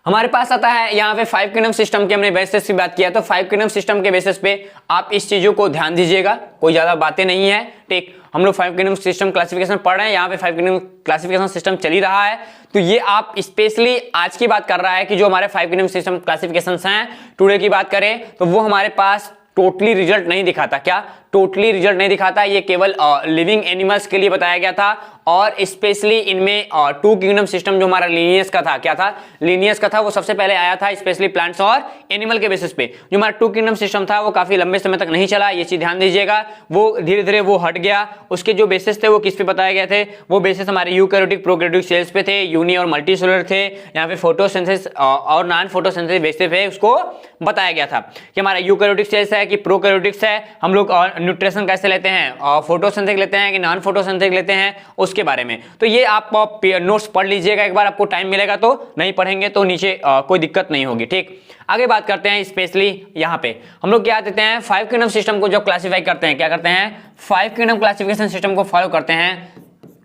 हमारे पास आता है यहाँ पे 5 किंगडम सिस्टम की हमने बेसिस की बात किया। तो 5 किंगडम सिस्टम के बेसिस पे आप इस चीजों को ध्यान दीजिएगा, कोई ज्यादा बातें नहीं है। ठीक, हम लोग 5 किंगडम सिस्टम क्लासिफिकेशन पढ़ रहे हैं, यहाँ पे 5 किंगडम क्लासिफिकेशन सिस्टम चल ही रहा है। तो ये आप स्पेशली आज की बात कर रहा है कि जो हमारे 5 किंगडम सिस्टम क्लासिफिकेशन हैं, टुडे की बात करें तो वो हमारे पास टोटली रिजल्ट नहीं दिखाता। क्या टोटली रिजल्ट नहीं दिखाता, ये केवल लिविंग एनिमल्स के लिए बताया गया था। और स्पेशली इनमें 2 किंगडम सिस्टम जो हमारा लीनियस का था, क्या था, लीनियस का था, वो सबसे पहले आया था स्पेशली प्लांट्स और एनिमल के बेसिस पे। जो हमारा 2 किंगडम सिस्टम था वो काफी लंबे समय तक नहीं चला, ये चीज ध्यान दीजिएगा। वो धीरे धीरे वो हट गया। उसके जो बेसिस थे वो किस पे बताए गए थे, वो बेसिस हमारे यूकैरियोटिक प्रोकैरियोटिक सेल्स पे थे, यूनी और मल्टीसेलुलर थे। यहाँ पे फोटोसिंथेसिस और नॉन फोटोसिंथेसिस बेसिस पे उसको बताया गया था कि हमारा यूकैरियोटिक सेल्स है कि प्रोकैरियोटिक्स है, हम लोग न्यूट्रिशन कैसे लेते हैं, फोटोसिंथेसिस लेते हैं कि नॉन फोटोसिंथेसिस लेते हैं, उसके बारे में। तो ये आप नोट्स पढ़ लीजिएगा एक बार, आपको टाइम मिलेगा तो, नहीं पढ़ेंगे तो नीचे कोई दिक्कत नहीं होगी। ठीक, आगे बात करते हैं स्पेशली यहाँ पे हम लोग क्या देते हैं, 5 किंगडम सिस्टम को जब क्लासिफाई करते हैं, क्या करते हैं, 5 किंगडम क्लासिफिकेशन सिस्टम को फॉलो करते हैं।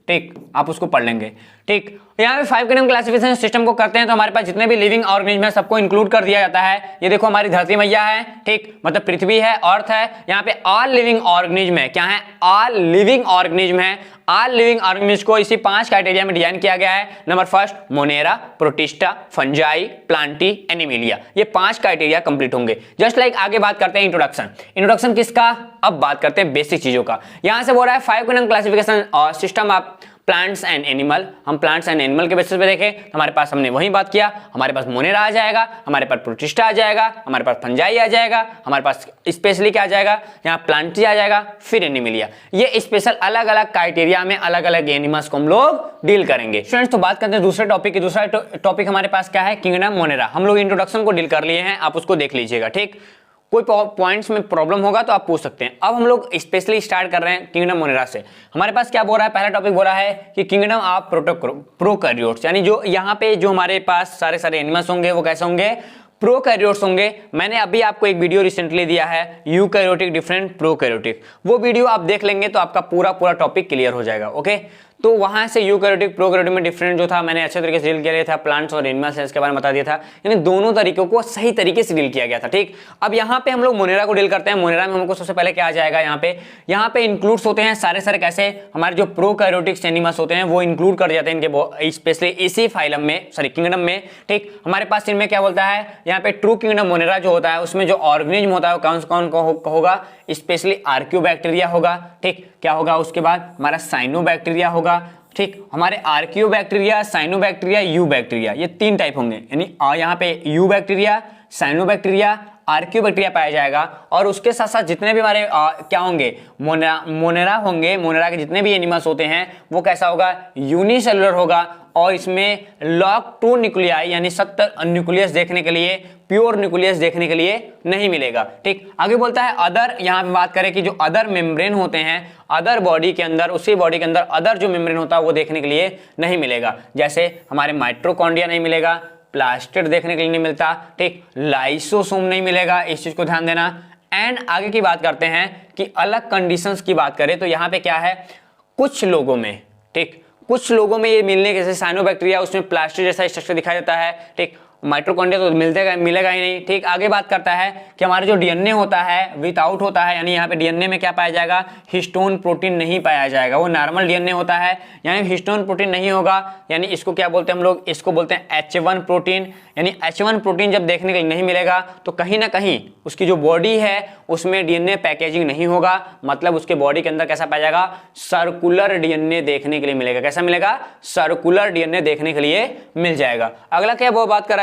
ठीक, आप उसको पढ़ लेंगे। ठीक, यहाँ पे 5 किंगडम क्लासिफिकेशन सिस्टम को करते हैं तो हमारे पास जितने भी लिविंग ऑर्गेनिज्म है सबको इंक्लूड कर दिया जाता है। ये देखो हमारी धरती मैया है, ठीक, मतलब पृथ्वी है, अर्थ है, यहाँ पे ऑल लिविंग ऑर्गेनिज्म है। क्या है, ऑल लिविंग ऑर्गेनिज्म है। ऑल लिविंग ऑर्गेनिज्म को इसी 5 क्राइटेरिया में डिजाइन किया गया है। Number first, Monera, protista, fungi, Plantae, Animalia, ये 5 क्राइटेरिया कंप्लीट होंगे। जस्ट लाइक आगे बात करते हैं इंट्रोडक्शन। इंट्रोडक्शन किसका, अब बात करते हैं बेसिक चीजों का। यहां से बोल रहा है 5 किंगडम क्लासिफिकेशन सिस्टम आप प्लांट्स एंड एनिमल, हम प्लांट्स एंड एनिमल के बेसिस पे देखें, हमारे पास हमने वही बात किया, हमारे पास मोनेरा आ जाएगा, हमारे पास प्रोटिस्टा आ जाएगा, हमारे पास फंजाई आ जाएगा, हमारे पास स्पेशली क्या आ जाएगा, यहाँ प्लांटी आ जाएगा, फिर एनिमिलिया। ये स्पेशल अलग अलग क्राइटेरिया में अलग अलग एनिमल्स को हम लोग डील करेंगे। स्टूडेंट्स, तो बात करते हैं दूसरे टॉपिक की। दूसरा टॉपिक हमारे पास क्या है, किंगडम मोनेरा। हम लोग इंट्रोडक्शन को डील कर लिए हैं, आप उसको देख लीजिएगा। ठीक, कोई पॉइंट्स में प्रॉब्लम होगा तो आप पूछ सकते हैं। अब हम लोग स्पेशली स्टार्ट कर रहे हैं किंगडम मोनेरा से। हमारे पास क्या बोल रहा है, पहला टॉपिक बोल रहा है कि किंगडम ऑफ प्रोकैरियोट्स, यानी जो यहाँ पे जो हमारे पास सारे एनिमल्स होंगे वो कैसे होंगे, प्रोकैरियोट्स होंगे। मैंने अभी आपको एक वीडियो रिसेंटली दिया है, यूकैरियोटिक डिफरेंट प्रोकैरियोटिक, वो वीडियो आप देख लेंगे तो आपका पूरा टॉपिक क्लियर हो जाएगा। ओके, तो वहां से यूकैरियोटिक प्रोकैरियोटिक में डिफरेंट जो था मैंने अच्छे तरीके से डील किया था, प्लांट्स और एनिमल सेल्स के बारे में बता दिया था, यानी दोनों तरीकों को सही तरीके से डील किया गया था। ठीक, अब यहाँ पे हम लोग मोनेरा को डील करते हैं। मोनेरा में हमको सबसे पहले क्या आ जाएगा, यहाँ पे इंक्लूड्स होते हैं सारे कैसे, हमारे जो प्रोकैरियोटिक एनिमल्स होते हैं वो इंक्लूड कर जाते हैं इनके स्पेशली इसी फाइलम में, सॉरी किंगडम में। ठीक, हमारे पास इनमें क्या बोलता है, यहाँ पे ट्रू किंगडम मोनेरा जो होता है उसमें जो ऑर्गेनिज्म होता है कौन होगा, स्पेशली आर्कियोबैक्टीरिया होगा। ठीक, क्या होगा, उसके बाद हमारा साइनोबैक्टीरिया होगा। ठीक, हमारे आर्कियोबैक्टीरिया, साइनोबैक्टीरिया, यू बैक्टीरिया, ये 3 टाइप होंगे, यानी यहाँ पे यू बैक्टीरिया, साइनोबैक्टीरिया, आर्कियोबैक्टीरिया पाया जाएगा। और उसके साथ साथ जितने भी हमारे क्या होंगे, मोनेरा होंगे, मोनेरा के जितने भी एनिमल्स होते हैं वो कैसा होगा, यूनिसेलुलर होगा। और इसमें लॉक 2 न्यूक्लियाई यानी 70 न्यूक्लियस देखने के लिए, प्योर न्यूक्लियस देखने के लिए नहीं मिलेगा। ठीक, आगे बोलता है अदर, यहाँ पे बात करें कि जो अदर मेम्ब्रेन होते हैं अदर बॉडी के अंदर, उसी बॉडी के अंदर अदर जो मेम्ब्रेन होता है वो देखने के लिए नहीं मिलेगा। जैसे हमारे माइटोकॉन्ड्रिया नहीं मिलेगा, प्लास्टिड देखने के लिए नहीं मिलता। ठीक, लाइसोसोम नहीं मिलेगा, इस चीज को ध्यान देना। एंड आगे की बात करते हैं कि अलग कंडीशंस की बात करें तो यहाँ पे क्या है, कुछ लोगों में, ठीक, कुछ लोगों में ये मिलने के, जैसे साइनोबैक्टीरिया उसमें प्लास्टिड जैसा स्ट्रक्चर दिखाई देता है। ठीक, माइटोकॉन्ड्रिया तो मिलेगा ही नहीं। ठीक, आगे बात करता है कि हमारा जो डीएनए होता है विदाउट होता है, यानी यहाँ पे डीएनए में क्या पाया जाएगा, हिस्टोन प्रोटीन नहीं पाया जाएगा, वो नॉर्मल डीएनए होता है, यानी हिस्टोन प्रोटीन नहीं होगा, यानी इसको क्या बोलते हैं हम लोग, इसको बोलते हैं H1 प्रोटीन। यानी H1 प्रोटीन जब देखने के लिए नहीं मिलेगा तो कहीं ना कहीं उसकी जो बॉडी है उसमें डीएनए पैकेजिंग नहीं होगा, मतलब उसके बॉडी के अंदर कैसा पाया जाएगा, सर्कुलर डीएनए देखने के लिए मिलेगा। कैसा मिलेगा, सर्कुलर डीएनए देखने के लिए मिल जाएगा। अगला क्या वो बात कर रहा है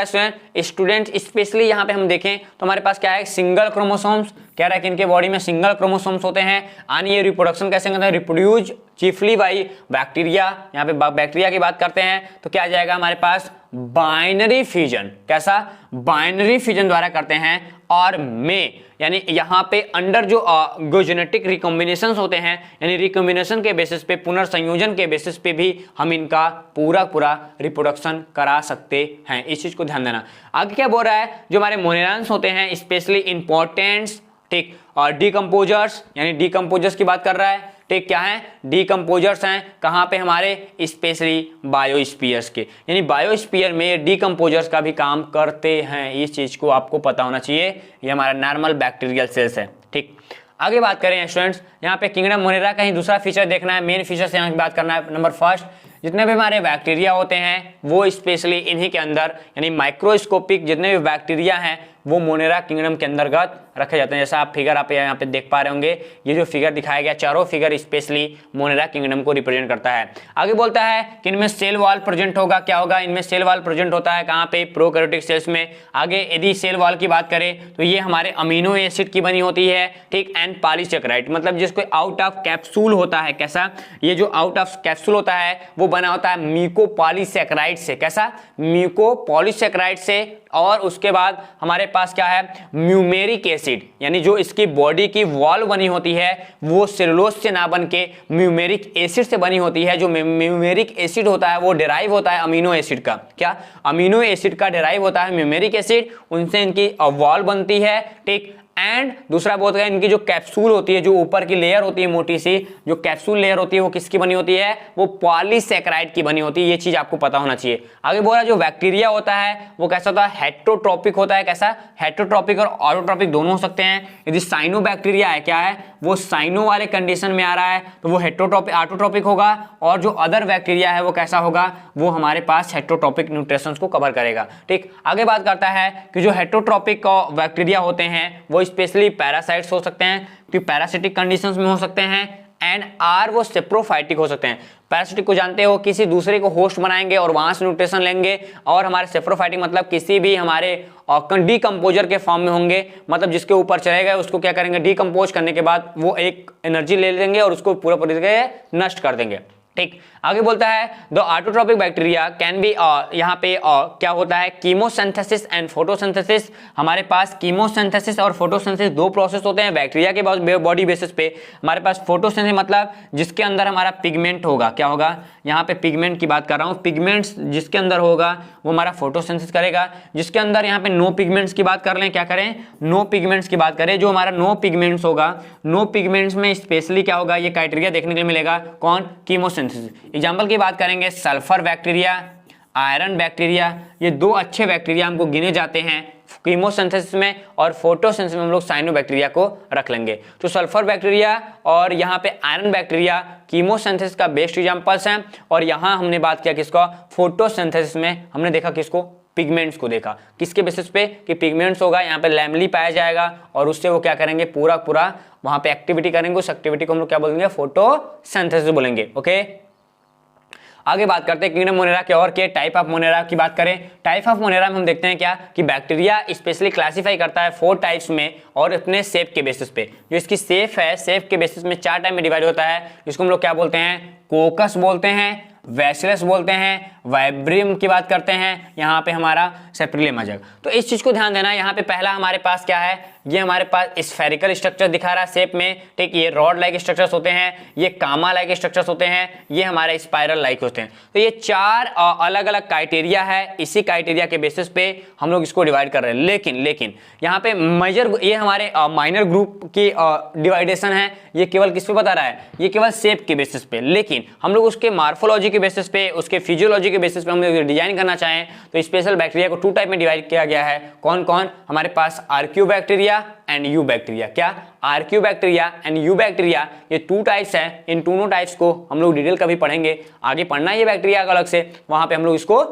स्टूडेंट, स्पेशली यहाँ पे हम देखें तो हमारे पास क्या है, सिंगल क्रोमोसोम्स, कह रहा है कि इनके बॉडी में सिंगल क्रोमोसोम्स होते हैं। और ये रिप्रोडक्शन कैसे करते हैं, रिप्रोड्यूस चीफली बाई बैक्टीरिया। यहाँ पे बैक्टीरिया की बात करते हैं तो क्या आ जाएगा हमारे पास, बाइनरी फ्यूजन। कैसा, बाइनरी फ्यूजन द्वारा करते हैं। और में यानी यहाँ पे अंडर जो जेनेटिक रिकॉम्बिनेशंस होते हैं, यानी रिकॉम्बिनेशन के बेसिस पे, पुनर्संयोजन के बेसिस पे भी हम इनका पूरा रिप्रोडक्शन करा सकते हैं। इस चीज को ध्यान देना। आगे क्या बोल रहा है, जो हमारे मोनेरान्स होते हैं स्पेशली इंपॉर्टेंट्स, ठीक, और डीकम्पोजर्स, यानी डीकम्पोजर्स की बात कर रहा है। ठीक, क्या है, डीकम्पोजर्स हैं, कहाँ पे, हमारे स्पेशली बायोस्फीयर्स के, यानी बायोस्फीयर में डीकम्पोजर्स का भी काम करते हैं। इस चीज को आपको पता होना चाहिए। ये हमारा नॉर्मल बैक्टीरियल सेल्स है। ठीक, आगे बात करें स्टूडेंट्स, यहाँ पे किंगडम मोनेरा का ही दूसरा फीचर देखना है, मेन फीचर से यहाँ की बात करना है। नंबर फर्स्ट, जितने भी हमारे बैक्टीरिया होते हैं वो स्पेशली इन्हीं के अंदर, यानी माइक्रोस्कोपिक जितने भी बैक्टीरिया हैं वो मोनेरा किंगडम के अंतर्गत रखे जाते हैं। जैसा आप फिगर आप यहाँ पे देख पा रहे होंगे, ये जो फिगर दिखाया गया, चारों फिगर स्पेशली मोनेरा किंगडम को रिप्रेजेंट करता है। आगे बोलता है कि इनमें सेल वॉल प्रेजेंट होगा। क्या होगा, इनमें सेल वॉल प्रेजेंट होता है, कहाँ पे, प्रोकैरियोटिक सेल्स में। आगे यदि सेल वॉल की बात करें तो ये हमारे अमीनो एसिड की बनी होती है। ठीक, एंड पॉलीसेकेराइड, मतलब जिसको आउट ऑफ कैप्सूल होता है। कैसा, ये जो आउट ऑफ कैप्सूल होता है वो बना होता है म्यूकोपॉलीसेकेराइड से। कैसा, म्यूकोपॉलीसेकेराइड से। और उसके बाद हमारे पास क्या है, म्यूमेरिक एसिड, यानी जो इसकी बॉडी की वॉल बनी होती है वो सेलुलोज से ना बन के म्यूमेरिक एसिड से बनी होती है। जो म्यूमेरिक एसिड होता है वो डिराइव होता है अमीनो एसिड का। क्या, अमीनो एसिड का डिराइव होता है म्यूमेरिक एसिड, उनसे इनकी वॉल बनती है। ठीक, एंड दूसरा बोलते हैं इनकी जो कैप्सूल होती है, जो ऊपर की लेयर होती है मोटी सी, जो कैप्सूल लेयर होती है वो किसकी बनी होती है, वो पॉलीसैकेराइड की बनी होती है। ये चीज आपको पता होना चाहिए। आगे बोल रहा जो बैक्टीरिया होता है वो कैसा होता है, हेटेरोट्रॉपिक होता है। कैसा, हेटेरोट्रॉपिक और ऑटोट्रॉपिक दोनों हो सकते हैं। यदि साइनो बैक्टीरिया है, क्या है, वो साइनो वाले कंडीशन में आ रहा है तो वो हेटेरोट्रॉपिक ऑटोट्रॉपिक होगा। और जो अदर बैक्टीरिया है वो कैसा होगा, वो हमारे पास हेटेरोट्रॉपिक न्यूट्रिशंस को कवर करेगा। ठीक, आगे बात करता है कि जो हेटेरोट्रॉपिक बैक्टीरिया होते हैं वो स्पेशली पैरासाइट्स हो सकते हैं, कि पैरासिटिक कंडीशंस में हो सकते हैं। एंड आर वो सेप्रोफाइटिक हो सकते हैं। पैरासिटिक को जानते हो, किसी दूसरे को होस्ट बनाएंगे और वहां से न्यूट्रिशन लेंगे। और हमारे सेप्रोफाइटिक मतलब किसी भी हमारे डीकम्पोजर के फॉर्म में होंगे, मतलब जिसके ऊपर चले गए उसको क्या करेंगे, डीकम्पोज करने के बाद वो एक एनर्जी ले लेंगे और उसको पूरा नष्ट कर देंगे। ठीक, आगे बोलता है the autotrophic bacteria can be, यहाँ पे क्या होता है, कीमोसिंथेसिस एंड फोटोसिंथेसिस। हमारे पास कीमोसिंथेसिस और फोटोसिंथेसिस दो प्रोसेस होते हैं बैक्टीरिया के बॉडी बेसिस पे। हमारे पास फोटोसिंथेसिस मतलब जिसके अंदर हमारा पिगमेंट होगा। क्या होगा, यहाँ पे पिगमेंट की बात कर रहा हूँ, पिगमेंट्स जिसके अंदर होगा वो हमारा फोटोसिंथेसिस करेगा। जिसके अंदर यहाँ पे नो पिगमेंट्स की बात कर लें, क्या करें, नो पिगमेंट्स की बात करें। जो हमारा नो पिगमेंट्स होगा, नो पिगमेंट्स में स्पेशली क्या होगा, ये क्राइटेरिया देखने के लिए मिलेगा, कौन, कीमोसिंथेसिस। एग्जाम्पल की बात करेंगे, सल्फर बैक्टीरिया, आयरन बैक्टीरिया, ये दो अच्छे बैक्टीरिया हमको गिने जाते हैं कीमोसिंथेसिस में। और फोटोसिंथेसिस में हम लोग साइनो बैक्टीरिया को रख लेंगे। तो सल्फर बैक्टीरिया और यहाँ पे आयरन बैक्टीरिया कीमोसिंथेसिस का बेस्ट एग्जांपल्स हैं। और यहाँ हमने बात किया किसका, फोटोसिंथेसिस में हमने देखा किसको, पिगमेंट्स को देखा। किसके बेसिस पे, कि पिगमेंट्स होगा, यहाँ पे लैमली पाया जाएगा और उससे वो क्या करेंगे, पूरा वहां पे एक्टिविटी करेंगे। उस एक्टिविटी को हम लोग क्या बोलेंगे, फोटोसिंथेसिस बोलेंगे। ओके, आगे बात करते हैं किंगडम मोनेरा के और के टाइप ऑफ मोनेरा की बात करें। टाइप ऑफ मोनेरा में हम देखते हैं क्या, कि बैक्टीरिया स्पेशली क्लासिफाई करता है 4 टाइप्स में और अपने शेप के बेसिस पे। जो इसकी शेप है, शेप के बेसिस में 4 टाइप में डिवाइड होता है, जिसको हम लोग क्या बोलते हैं, कोकस बोलते हैं, वैसिलस बोलते हैं, वाइब्रियम की बात करते हैं, यहाँ पे हमारा सेप्रिलियम आ जाएगा। तो इस चीज को ध्यान देना। यहाँ पे पहला हमारे पास क्या है, ये हमारे पास स्फेरिकल स्ट्रक्चर दिखा रहा है शेप में। ठीक, ये रॉड लाइक स्ट्रक्चर्स होते हैं, ये कामा लाइक स्ट्रक्चर्स होते हैं, ये हमारे स्पाइरल लाइक होते हैं। तो ये 4 अलग अलग क्राइटेरिया है। इसी क्राइटेरिया के बेसिस पे हम लोग इसको डिवाइड कर रहे हैं। लेकिन यहाँ पे मेजर, ये हमारे माइनर ग्रुप की डिवाइडेशन है। ये केवल किस पे बता रहा है, ये केवल शेप के बेसिस पे। लेकिन लेकिन हम लोग उसके मार्फोलॉजी के बेसिस पे, उसके फिजियोलॉजी के बेसिस पे हम लोग डिजाइन करना चाहें तो स्पेशल बैक्टीरिया को 2 टाइप में डिवाइड किया गया है। कौन कौन? हमारे पास आर्क्यू बैक्टीरिया एंड यू बैक्टीरिया। क्या? आर्क्यू बैक्टीरिया एंड यू बैक्टीरिया, ये 2 टाइप्स हैं। इन दोनों टाइप्स को हम लोग डिटेल कभी पढ़ेंगे, आगे पढ़ना है ये बैक्टीरिया का अलग से, वहां पे हम लोग इसको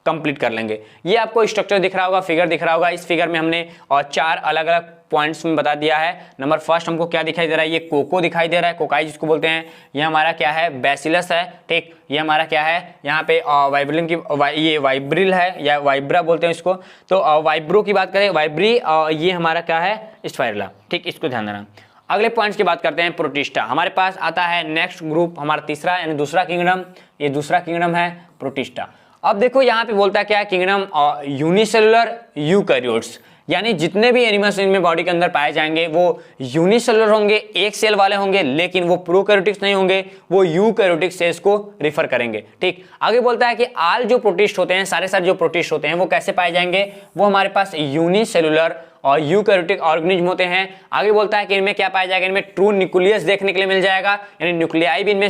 कंप्लीट कर लेंगे। ये आपको स्ट्रक्चर दिख रहा होगा, फिगर दिख रहा होगा। इस फिगर में हमने और 4 अलग अलग पॉइंट्स में बता दिया है। नंबर फर्स्ट हमको क्या दिखाई दे रहा है? ये कोको दिखाई दे रहा है, कोकाई जिसको बोलते हैं। ये हमारा क्या है? बैसिलस है, ठीक। ये हमारा क्या है? यहाँ पे वाइब्रिल की ये वाइब्रिल है या वाइब्रा बोलते हैं इसको। तो वाइब्रो की बात करें, वाइब्री, ये हमारा क्या है? स्पाइरुला, ठीक। इसको ध्यान देना। अगले पॉइंट्स की बात करते हैं, प्रोटिस्टा। हमारे पास आता है नेक्स्ट ग्रुप, हमारा तीसरा यानी दूसरा किंगडम। ये दूसरा किंगडम है प्रोटिस्टा। अब देखो यहाँ पे बोलता है क्या? किंगडम यूनिसेलुलर यूकैरियोट्स, यानी जितने भी एनिमल्स इनमें बॉडी के अंदर पाए जाएंगे वो यूनिसेलुलर होंगे, एक सेल वाले होंगे, लेकिन वो प्रोकैरियोटिक्स नहीं होंगे, वो यूकैरियोटिक सेल्स को रिफर करेंगे, ठीक। आगे बोलता है कि आल जो प्रोटिस्ट होते हैं, सारे जो प्रोटिस्ट होते हैं वो कैसे पाए जाएंगे? वो हमारे पास यूनिसेलुलर और यूकैरियोटिक ऑर्गेनिज्म होते हैं। आगे बोलता है कि इनमें क्या पाया जाएगा? इनमें ट्रू न्यूक्लियस देखने के लिए मिल जाएगा, यानी न्यूक्लियाई भी इनमें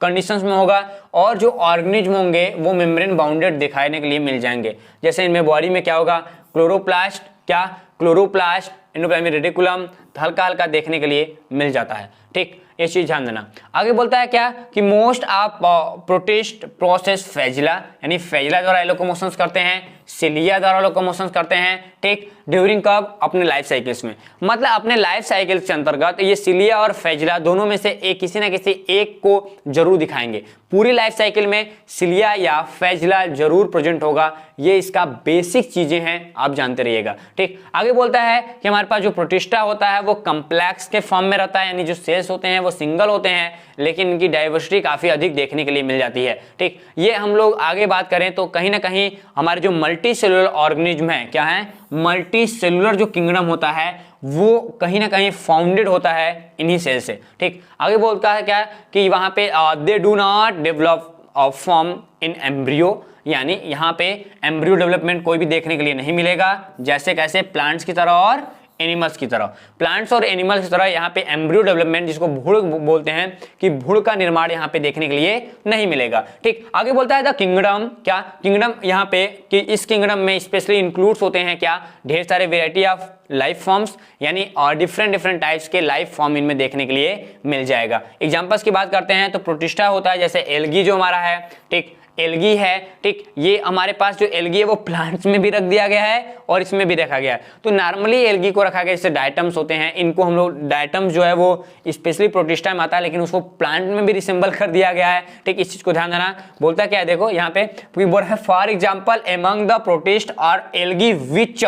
कंडीशंस में होगा, और जो ऑर्गेनिज्म होंगे वो मेम्ब्रेन बाउंडेड दिखाने के लिए मिल जाएंगे। जैसे इनमें बॉडी में क्या होगा? क्लोरोप्लास्ट, क्या? क्लोरोप्लास्ट, एंडोप्लाज्मिक रेटिकुलम हल्का हल्का देखने के लिए मिल जाता है, ठीक। ये चीज ध्यान देना। आगे बोलता है क्या? कि मोस्ट ऑफ प्रोटिस्ट प्रोसेस फेजिला, यानी फेजिला द्वारा लोकोमोशन करते हैं, सिलिया द्वारा लोकोमोशन करते हैं, ठीक। ड्यूरिंग कब? अपने लाइफ साइकिल्स में, मतलब अपने लाइफ साइकिल के अंतर्गत ये सिलिया और फेजिला दोनों में से एक, किसी ना किसी एक को जरूर दिखाएंगे। पूरी लाइफ साइकिल में सिलिया या फेजिला जरूर प्रेजेंट होगा। ये इसका बेसिक चीजें हैं, आप जानते रहिएगा, ठीक। आगे बोलता है कि हमारे पास जो प्रोटिस्टा होता है वो कम्प्लेक्स के फॉर्म में रहता है, यानी जो सेल्स होते हैं वो सिंगल होते हैं, लेकिन इनकी डाइवर्सिटी काफी अधिक देखने के लिए मिल जाती है, ठीक। ये हम लोग आगे बात करें तो कहीं ना कहीं हमारे जो मल्टी सेलुलर ऑर्गेनिज्म है, क्या है? मल्टी सेलुलर जो किंगडम होता है वो कहीं ना कहीं फाउंडेड होता है इन्हीं सेल से, ठीक। आगे बोलता है क्या? कि वहां पे they do not develop form in embryo, यानी यहाँ पे एम्ब्रियो डेवलपमेंट कोई भी देखने के लिए नहीं मिलेगा, जैसे कैसे प्लांट्स की तरह और एनिमल्स की तरह। प्लांट्स और एनिमल्स की तरह यहाँ पे एम्ब्रियो डेवलपमेंट, जिसको भ्रूण बोलते हैं, कि भ्रूण का निर्माण यहाँ पे देखने के लिए नहीं मिलेगा, ठीक। आगे बोलता है द किंगडम, क्या? किंगडम यहाँ पे कि इस किंगडम में स्पेशली इंक्लूड्स होते हैं क्या? ढेर सारे वेराइटी ऑफ लाइफ फॉर्म्स, यानी और डिफरेंट टाइप्स के लाइफ फॉर्म इनमें देखने के लिए मिल जाएगा। एग्जांपल्स की बात करते हैं तो प्रोटिस्टा होता है, जैसे एल्गी जो हमारा है, ठीक। एल्गी है, ठीक। ये हमारे पास जो एल्गी है वो प्लांट्स में भी रख दिया गया है और इसमें भी रखा गया है। तो नॉर्मली एल्गी को रखा गया, जैसे डायटम्स होते हैं, इनको हम लोग डायटम्स जो है वो स्पेशली प्रोटिस्टा में आता है, लेकिन उसको प्लांट में भी रिसेंबल कर दिया गया है, ठीक। इस चीज को ध्यान देना। बोलता क्या है? देखो यहाँ पे बोल रहा है for example among the protist और एल्गी विच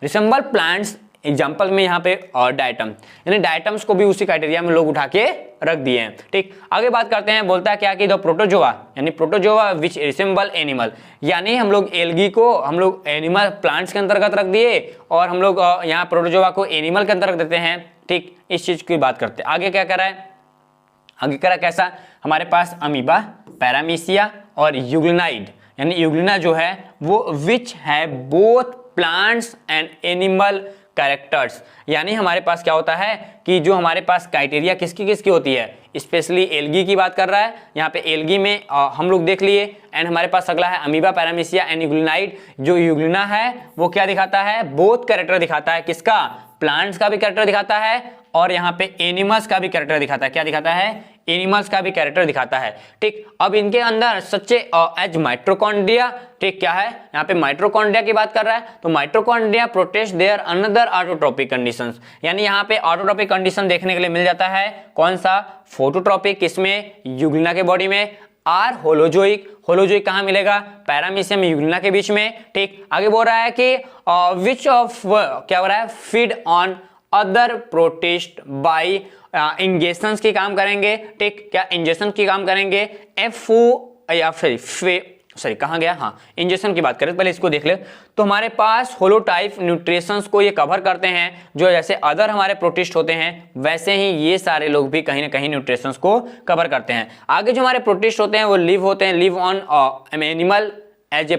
रिसेंबल प्लांट्स, एग्जाम्पल में यहाँ पे और डायटम, यानी डायटम्स को भी उसी क्राइटेरिया में लोग उठा के रख दिए हैं, ठीक। आगे बात करते हैं, बोलता है क्या कि द प्रोटोजोआ, यानी प्रोटोजोआ विच रिसेंबल एनिमल, यानी हम लोग एल्गी को हम लोग एनिमल प्लांट्स के अंतर्गत रख दिए और हम लोग यहाँ प्रोटोजोआ को एनिमल के अंतर्गत देते हैं, ठीक। इस चीज की बात करते हैं। आगे क्या कर रहा है? आगे करा कैसा? हमारे पास अमीबा, पैरामीशिया और यूग्लिनाइड, यानी यूग्लिना जो है वो विच है both plants and animal characters, यानी हमारे पास क्या होता है कि जो हमारे पास क्राइटेरिया किसकी किसकी होती है, स्पेशली एल्गी की बात कर रहा है। यहाँ पे एल्गी में हम लोग देख लिए, एंड हमारे पास अगला है अमीबा, पैरामीशिया एंड यूग्लिनाइड। जो यूग्लिना है वो क्या दिखाता है? बोथ कैरेक्टर दिखाता है, किसका? प्लांट्स का भी कैरेक्टर दिखाता है और यहाँ पे एनिमल्स का भी कैरेक्टर दिखाता है। क्या दिखाता है? एनिमल्स का भी कैरेक्टर दिखाता है, ठीक। अब इनके अंदर सच्चे एज माइट्रोकॉन्ड्रिया, ठीक। क्या है? यहाँ पे माइट्रोकॉन्ड्रिया की बात कर रहा है, तो mitochondria protist there another autotrophic conditions, यानी यहाँ पे ऑटोट्रोपिक कंडीशन देखने के लिए मिल जाता है। कौन सा? फोटोट्रोपिक, किसमें? यूग्लिना के बॉडी में। आर होलोजोइक, होलोजोइक कहाँ मिलेगा? पैरामीशियम यूग्लिना के बीच में, ठीक। आगे बोल रहा है कि विच ऑफ क्या हो रहा है? Feed on other protist by injections की काम करेंगे, ठीक। क्या? इंजेक्शन की काम करेंगे। या फिर कहाँ गया? हाँ, इंजेक्शन की बात करें, पहले इसको देख ले। तो हमारे पास होलोटाइप न्यूट्रिशंस को ये कवर करते हैं, जो जैसे अदर हमारे प्रोटिस्ट होते हैं वैसे ही ये सारे लोग भी कहीं ना कहीं न्यूट्रिशंस को कवर करते हैं। आगे जो हमारे प्रोटिस्ट होते हैं वो live on animal as a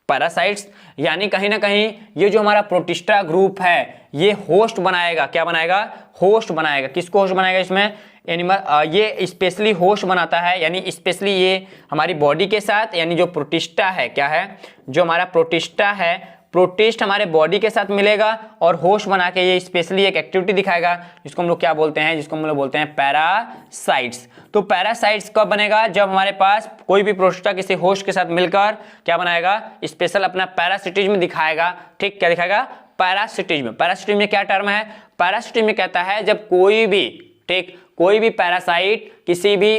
parasites, यानी कहीं ना कहीं ये जो हमारा प्रोटिस्टा ग्रुप है ये होस्ट बनाएगा। क्या बनाएगा? होस्ट बनाएगा। किसको होस्ट बनाएगा? इसमें एनिमल ये स्पेशली होस्ट बनाता है, यानी स्पेशली ये हमारी बॉडी के साथ, यानी जो प्रोटिस्टा है, क्या है, जो हमारा प्रोटिस्टा है, प्रोटिस्ट हमारे बॉडी के साथ मिलेगा और होस्ट बना के ये स्पेशली एक एक्टिविटी दिखाएगा जिसको हम लोग क्या बोलते हैं, जिसको हम लोग बोलते हैं पैरासाइट्स। तो पैरासाइट्स कब बनेगा, जब हमारे पास कोई भी प्रोटिस्टा किसी होस्ट के साथ मिलकर क्या बनाएगा, स्पेशल अपना पैरासिटिज्म दिखाएगा। ठीक, क्या दिखाएगा, पैरासिटिज्म। पैरासिटिज्म में क्या टर्म है, पैरासिटिज्म में कहता है जब कोई भी, ठीक, कोई भी पैरासाइट किसी भी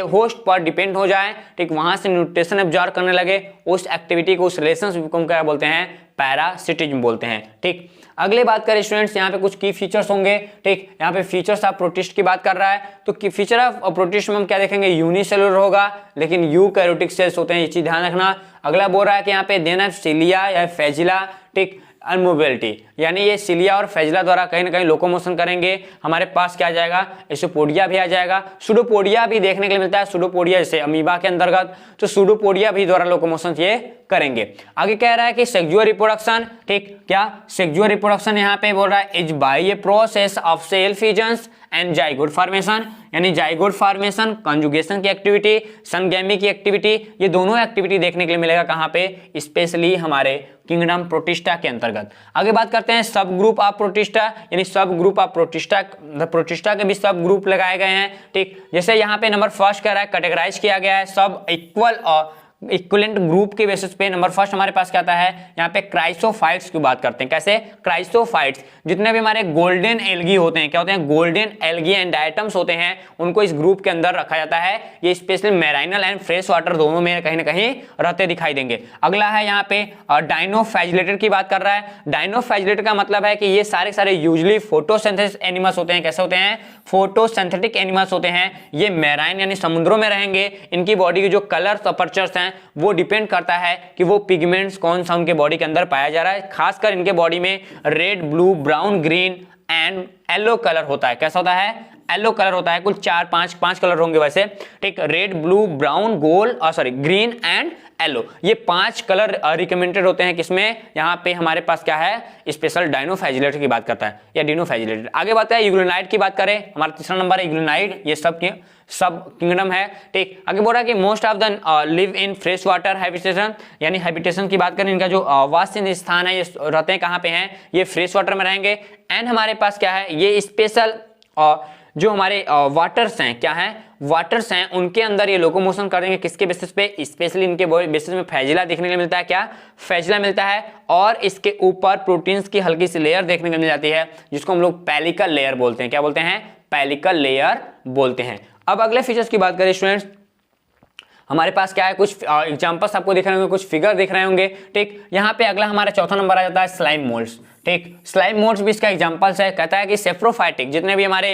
होस्ट पर डिपेंड हो जाए, ठीक, वहां से न्यूट्रिशन एब्जॉर्ब करने लगे, उस एक्टिविटी को, उस रिलेशनशिप को क्या बोलते हैं, पैरासिटिज्म बोलते हैं। ठीक, अगले बात करें स्टूडेंट्स, यहाँ पे कुछ की फीचर्स होंगे। ठीक, यहाँ पे फीचर्स ऑफ प्रोटिस्ट की बात कर रहा है, तो फीचर ऑफ प्रोटिस्ट में हम क्या देखेंगे, यूनिसेलुलर होगा लेकिन यूकैरियोटिक सेल्स होते हैं, ये चीज ध्यान रखना। अगला बोल रहा है कि यहाँ पे देना सिलिया या फेजिला, ठीक, अनमोबिलिटी, यानी ये सिलिया और फेजिला द्वारा कहीं ना कहीं लोकोमोशन करेंगे। हमारे पास क्या आ जाएगा, एसोपोडिया भी आ जाएगा, सुडोपोडिया भी देखने के लिए मिलता है, सुडोपोडिया जैसे अमीबा के अंतर्गत, तो सुडोपोडिया भी द्वारा लोकोमोशन ये करेंगे। आगे कह रहा है कि सेक्सुअल रिप्रोडक्शन, ठीक, क्या सेक्सुअल रिप्रोडक्शन यहाँ पे बोल रहा है is by a process of cell fissions and zygote formation, यानी जाइगोट फॉर्मेशन, कंजुगेशन की एक्टिविटी, संगैमी की एक्टिविटी, ये दोनों एक्टिविटी देखने के लिए मिलेगा कहाँ पे, स्पेशली हमारे किंगडम प्रोटिस्टा के अंतर्गत। आगे बात करते हैं सब ग्रुप ऑफ प्रोटिस्टा, यानी सब ग्रुप ऑफ प्रोटिस्टा, प्रोटिस्टा के भी सब ग्रुप लगाए गए हैं। ठीक, जैसे यहाँ पे नंबर फर्स्ट कह रहा है, कैटेगराइज किया गया है सब इक्वल और इक्विवेलेंट ग्रुप के बेसिस पे। नंबर फर्स्ट हमारे पास क्या आता है, यहाँ पे क्राइसोफाइट्स की बात करते हैं। कैसे, क्राइसोफाइट्स, जितने भी हमारे गोल्डन एल्गी होते हैं, क्या होते हैं, गोल्डन एल्गी एंड डायटम्स होते हैं, उनको इस ग्रुप के अंदर रखा जाता है। ये स्पेशली मैराइनल एंड फ्रेश वाटर दोनों में कहीं ना कहीं रहते दिखाई देंगे। अगला है यहाँ पे डायनोफ्लैजिलेटेड की बात कर रहा है। डायनोफ्लैजिलेटेड का मतलब है कि ये सारे यूजुअली फोटोसिंथेसिस एनिमल्स होते हैं। कैसे होते हैं, फोटोसिंथेटिक एनिमल्स होते हैं। ये मैराइन यानी समुद्रों में रहेंगे। इनकी बॉडी के जो कलर्स अपर्चर्स हैं वो डिपेंड करता है कि वो पिगमेंट्स कौन सा उनके बॉडी के अंदर पाया जा रहा है। खासकर इनके बॉडी में red, blue, brown, green and yellow colour होता है। कैसा होता है, येलो कलर होता है। कुल 4-5 कलर होंगे वैसे। ठीक, red, blue, brown, gold, green and yellow, ये 5 कलर रिकमेंडेड होते हैं। किसमें, यहाँ पे हमारे पास क्या है, स्पेशल डायनोफ्लैजिलेटेड की बात करता है या डिनोफ्लैजिलेटेड। आगे बात है यूग्लिनाइड की बात करें, हमारा तीसरा नंबर है यूग्लिनाइड। ये सब किंगडम है। ठीक, आगे बोल रहा है कि most of the live in fresh water habitation, यानी हैबिटेशन की बात करें, इनका जो वास स्थान है ये रहते हैं कहाँ पे हैं, ये फ्रेश वाटर में रहेंगे। एंड हमारे पास क्या है, ये स्पेशल जो हमारे वाटर्स हैं, क्या हैं, वाटर्स हैं, उनके अंदर ये लोकोमोशन करेंगे। किसके बेसिस पे, स्पेशली इनके बेसिस में फ्लैजिला देखने को मिलता है। क्या, फ्लैजिला मिलता है, और इसके ऊपर प्रोटीन्स की हल्की सी लेयर देखने को मिल जाती है, जिसको हम लोग पेलिकल लेयर बोलते हैं। क्या बोलते हैं, पेलिकल लेयर बोलते हैं। अब अगले फीचर्स की बात करें स्टूडेंट्स, हमारे पास क्या है, कुछ एग्जांपल्स आपको दिख रहे होंगे, कुछ फिगर दिख रहे होंगे। ठीक, यहाँ पे अगला हमारा चौथा नंबर आ जाता है स्लाइम मोल्ड्स। ठीक, स्लाइम मोल्ड्स भी इसका एग्जांपल्स है। कहता है कि सेफ्रोफाइटिक, जितने भी हमारे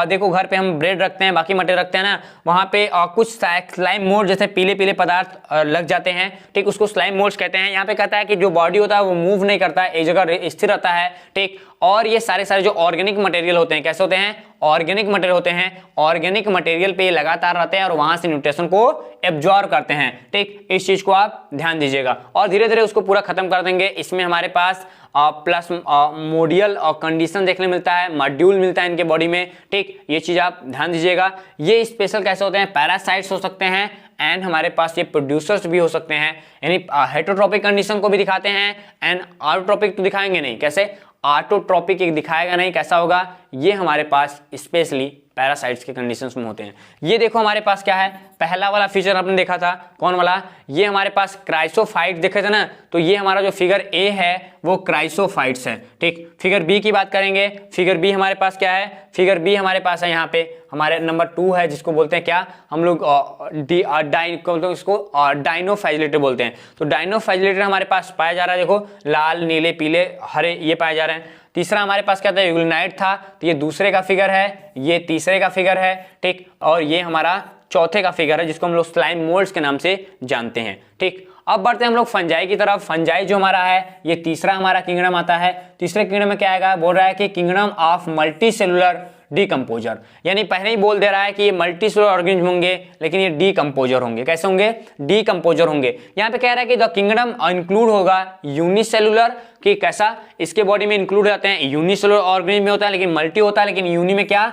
देखो घर पे हम ब्रेड रखते हैं, बाकी मटेरियल रखते हैं ना, वहां पे कुछ स्लाइम मोल्ड जैसे पीले पीले पदार्थ लग जाते हैं। ठीक, उसको स्लाइम मोल्ड्स कहते हैं। यहाँ पे कहता है कि जो बॉडी होता है वो मूव नहीं करता है, एक जगह स्थिर रहता है। ठीक, और ये सारे जो ऑर्गेनिक मटेरियल होते हैं, कैसे होते हैं, ऑर्गेनिक मटेरियल होते हैं। ऑर्गेनिक मटेरियल पे लगातार रहते हैं और वहां से न्यूट्रिशन को एब्जॉर्ब करते हैं। ठीक, इस चीज को आप ध्यान दीजिएगा और धीरे धीरे उसको पूरा खत्म कर देंगे। इसमें हमारे पास प्लस मोडियल कंडीशन देखने मिलता है, मॉड्यूल मिलता है इनके बॉडी में। ठीक, ये चीज आप ध्यान दीजिएगा। ये स्पेशल कैसे होते हैं, पैरासाइट्स हो सकते हैं एंड हमारे पास ये प्रोड्यूसर्स भी हो सकते हैं, यानी हेटरोट्रॉपिक कंडीशन को भी दिखाते हैं एंड ऑटोट्रॉपिक तो दिखाएंगे नहीं। कैसे, ऑटोट्रॉपिक एक दिखाएगा नहीं, कैसा होगा, ये हमारे पास स्पेशली पैरासाइट्स के कंडीशंस में होते हैं। ये देखो हमारे पास क्या है, पहला वाला फीचर आपने देखा था, कौन वाला, ये हमारे पास क्राइसोफाइट देखे थे ना, तो ये हमारा जो फिगर ए है वो क्राइसोफाइट्स है। ठीक, फिगर बी की बात करेंगे। फिगर बी हमारे पास क्या है, फिगर बी हमारे पास है यहाँ पे हमारे नंबर 2 है, जिसको बोलते हैं क्या, हम लोग इसको डायनोफ्लैजिलेटेड बोलते हैं। तो डायनोफ्लैजिलेटेड हमारे पास पाया जा रहा है, देखो लाल, नीले, पीले, हरे, ये पाए जा रहे हैं। तीसरा हमारे पास क्या था, यूग्लिनाइड था, तो ये दूसरे का फिगर है, ये तीसरे का फिगर है। ठीक, और ये हमारा चौथे का फिगर है, जिसको हम लोग स्लाइम मोल्ड्स के नाम से जानते हैं। ठीक, अब बढ़ते हैं हम लोग फंजाई की तरफ। फंजाई जो हमारा है, ये तीसरा हमारा किंगडम आता है। तीसरे किंगडम में क्या आएगा, बोल रहा है कि kingdom of multi cellular decomposer, यानी पहले ही बोल दे रहा है कि ये मल्टी सेलुलर ऑर्गेनिज्म होंगे, लेकिन ये डीकम्पोजर होंगे। कैसे होंगे, डीकम्पोजर होंगे। यहाँ पे कह रहा है कि द किंगडम इंक्लूड होगा यूनिसेलुलर, कि कैसा, इसके बॉडी में इंक्लूड रहते हैं यूनिसेलुलर ऑर्गेनिज्म में होता है, लेकिन मल्टी होता है, लेकिन यूनि में क्या,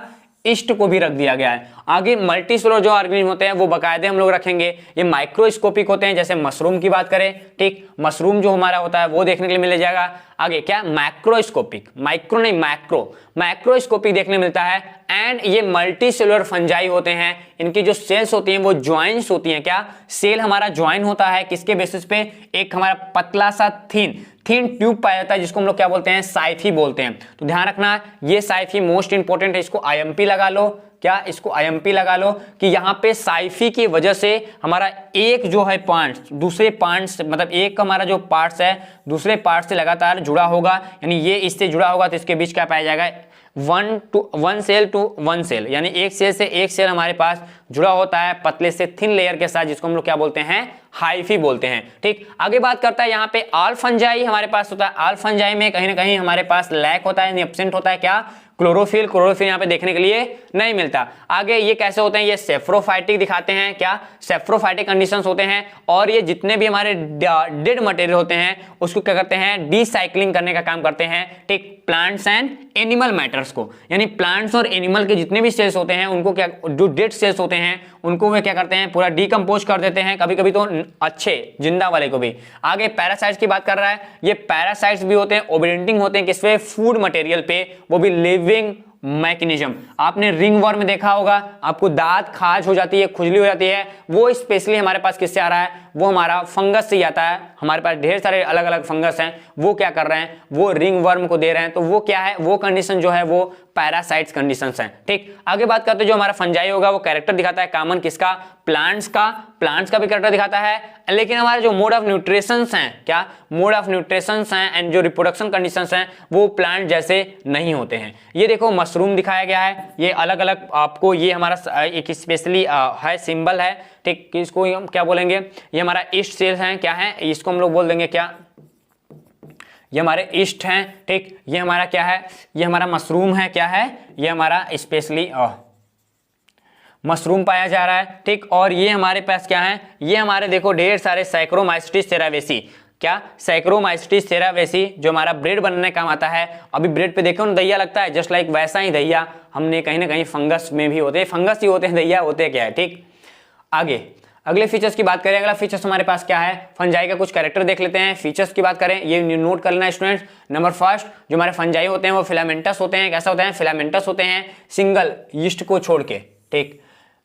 ईस्ट को भी रख दिया गया है। आगे मल्टीसेलुलर जो ऑर्गेनिज्म होते हैं वो बकायदे हम लोग रखेंगे। ये माइक्रोस्कोपिक होते हैं, जैसे मशरूम की बात करें, ठीक, मशरूम जो हमारा होता है वो देखने के लिए मिल जाएगा। आगे क्या, मैक्रोस्कोपिक, माइक्रो नहीं मैक्रो, मैक्रोस्कोपिक देखने मिलता है। एंड ये मल्टीसेलुलर फंजाई होते हैं, इनकी जो सेल्स होती हैं वो ज्वाइंट्स होती हैं। क्या, सेल हमारा ज्वाइन होता है किसके बेसिस पे, एक हमारा पतला सा थीन ट्यूब पाया जाता है जिसको हम लोग क्या बोलते हैं, साइफी बोलते हैं। तो ध्यान रखना ये साइफी मोस्ट इंपॉर्टेंट है, इसको आईएमपी लगा लो। क्या, इसको आईएमपी लगा लो कि यहाँ पे साइफी की वजह से हमारा एक जो है पार्ट दूसरे पार्ट से, मतलब एक हमारा जो पार्ट्स है दूसरे पार्ट से लगातार जुड़ा होगा, यानी ये इससे जुड़ा होगा तो इसके बीच क्या पाया जाएगा, one cell to one cell, यानी एक सेल से एक सेल हमारे पास जुड़ा होता है पतले से थिन लेयर के साथ, जिसको हम लोग क्या बोलते हैं, हाइफी बोलते हैं। ठीक, आगे बात करता है यहाँ पे आल फंजाई हमारे पास होता है। आल फंजाई में कहीं ना कहीं हमारे पास लैक होता है, एब्सेंट होता है क्या, क्लोरोफिल। क्लोरोफिल यहाँ पे देखने के लिए नहीं मिलता। आगे ये कैसे होते हैं, ये सेफ्रोफाइटिक दिखाते हैं। क्या, सेफ्रोफाइटिक कंडीशंस होते हैं। और ये जितने भी हमारे डेड मटेरियल होते हैं उसको क्या करते हैं, डिसाइक्लिंग करने का काम करते हैं। ठीक, प्लांट्स एंड एनिमल मैटर्स को, यानी प्लांट्स और एनिमल के जितने भी सेल्स होते हैं उनको क्या, जो डेड सेल्स होते हैं उनको वे क्या करते हैं, पूरा डिकम्पोज कर देते हैं, कभी कभी तो अच्छे जिंदा वाले को भी। आगे पैरासाइट्स की बात कर रहा है, ये पैरासाइट्स भी होते हैं, ओवरविंटरिंग होते हैं किस पे, फूड मटेरियल पे, वो भी लिविंग मैकेनिज्म। आपने रिंग वर्म देखा होगा, आपको दांत खाज हो जाती है, खुजली हो जाती है, वो स्पेशली हमारे पास किससे आ रहा है, वो हमारा फंगस से आता है। हमारे पास ढेर सारे अलग अलग फंगस हैं, वो क्या कर रहे हैं, वो रिंग वर्म को दे रहे हैं। तो वो क्या है, वो कंडीशन जो है वो पैरासाइट्स कंडीशंस हैं। ठीक, आगे बात करते हैं जो हमारा फंजाई होगा वो कैरेक्टर दिखाता है कॉमन किसका, प्लांट्स का भी कैरेक्टर दिखाता है। लेकिन हमारे जो मोड ऑफ न्यूट्रिशंस हैं, क्या मोड ऑफ न्यूट्रिशंस हैं एंड जो रिप्रोडक्शन कंडीशंस हैं वो प्लांट जैसे नहीं होते हैं। ये देखो मशरूम दिखाया गया है, ये अलग अलग आपको, ये हमारा एक स्पेशली है सिंबल है। ठीक, इसको हम क्या बोलेंगे, ये हमारा ईस्ट सेल्स हैं, क्या है, इसको हम लोग बोल देंगे क्या, ये हमारे ईस्ट हैं। ठीक, ये हमारा क्या है, ये हमारा मशरूम है, क्या है, ये हमारा स्पेशली मशरूम पाया जा रहा है। ठीक, और ये हमारे पास क्या है, ये हमारे देखो ढेर सारे सैक्रोमाइसिटिस सेरावेसी, क्या, सैक्रोमाइसिटिस सेरावेसी जो हमारा ब्रेड बनने काम आता है। अभी ब्रेड पे देखो ना दहिया लगता है, जस्ट लाइक वैसा ही दहिया हमने कहीं ना कहीं फंगस में भी होते हैं, फंगस ही होते हैं, दहिया होते क्या है। ठीक, आगे अगले फीचर्स की बात करें, अगला फीचर्स हमारे पास क्या है, फंजाई का कुछ कैरेक्टर देख लेते हैं। फीचर्स की बात करें, ये नोट कर लेना स्टूडेंट्स। नंबर फर्स्ट, जो हमारे फंजाई होते हैं वो फिलामेंटस होते हैं। कैसा होते हैं, फिलामेंटस होते हैं, सिंगल ईस्ट को छोड़ के। ठीक,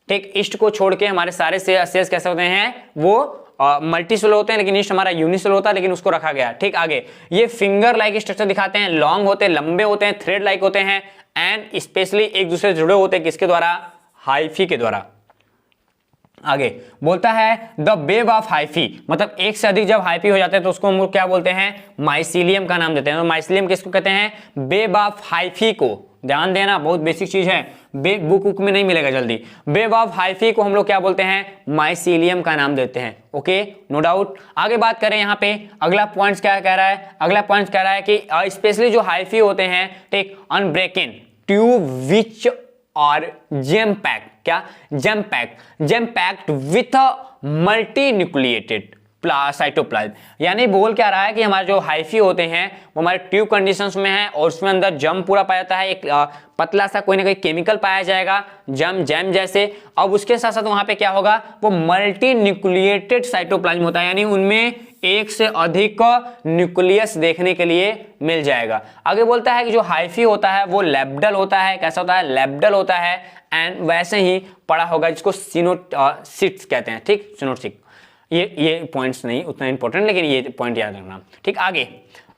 ईस्ट को छोड़ के हमारे सारे सेल्स कैसे होते हैं, वो मल्टीसेलुलर होते हैं, लेकिन ईस्ट हमारा यूनिसेलुलर होता है, लेकिन उसको रखा गया। ठीक, आगे ये फिंगर लाइक स्ट्रक्चर दिखाते हैं, लॉन्ग होते हैं, लंबे होते हैं, थ्रेड लाइक होते हैं एंड स्पेशली एक दूसरे से जुड़े होते हैं किसके द्वारा, हाइफी के द्वारा। आगे बोलता है द वेब ऑफ हाइफी, मतलब एक से अधिक जब हाइफी हो जाते हैं तो उसको हम लोग क्या बोलते हैं, माइसीलियम का नाम देते हैं। तो माइसीलियम किसको कहते हैं, वेब ऑफ हाइफी को। ध्यान देना, बहुत बेसिक चीज है, बुक में नहीं मिलेगा जल्दी। वेब ऑफ हाइफी को हम लोग क्या बोलते हैं, माइसीलियम का नाम देते हैं। Okay, no doubt. आगे बात करें यहाँ पे अगला पॉइंट क्या कह रहा है, अगला पॉइंट कह रहा है कि स्पेशली जो हाइफी होते हैं, ठीक, अनब्रेकिंग ट्यूब विच और जेम पैक्ड, क्या, gem packed with multi nucleated cytoplasm. यानी बोल क्या रहा है कि हमारे जो हाइफी होते हैं वो हमारे ट्यूब कंडीशंस में है और उसमें अंदर जम पूरा पाया जाता है, एक पतला सा कोई ना कोई केमिकल पाया जाएगा जैम जैसे। अब उसके साथ साथ वहां पे क्या होगा, वो मल्टी न्यूक्लिएटेड साइटोप्लाज्म होता है, यानी उनमें एक से अधिक न्यूक्लियस देखने के लिए मिल जाएगा। आगे बोलता है कि जो हाइफी होता है वो लैब्डल होता है। कैसा होता है, लैब्डल होता है एंड वैसे ही पड़ा होगा जिसको सिनोसिट्स कहते हैं। ठीक, सिनोसिट, ये पॉइंट्स नहीं उतना इंपॉर्टेंट, लेकिन ये पॉइंट याद रखना। ठीक, आगे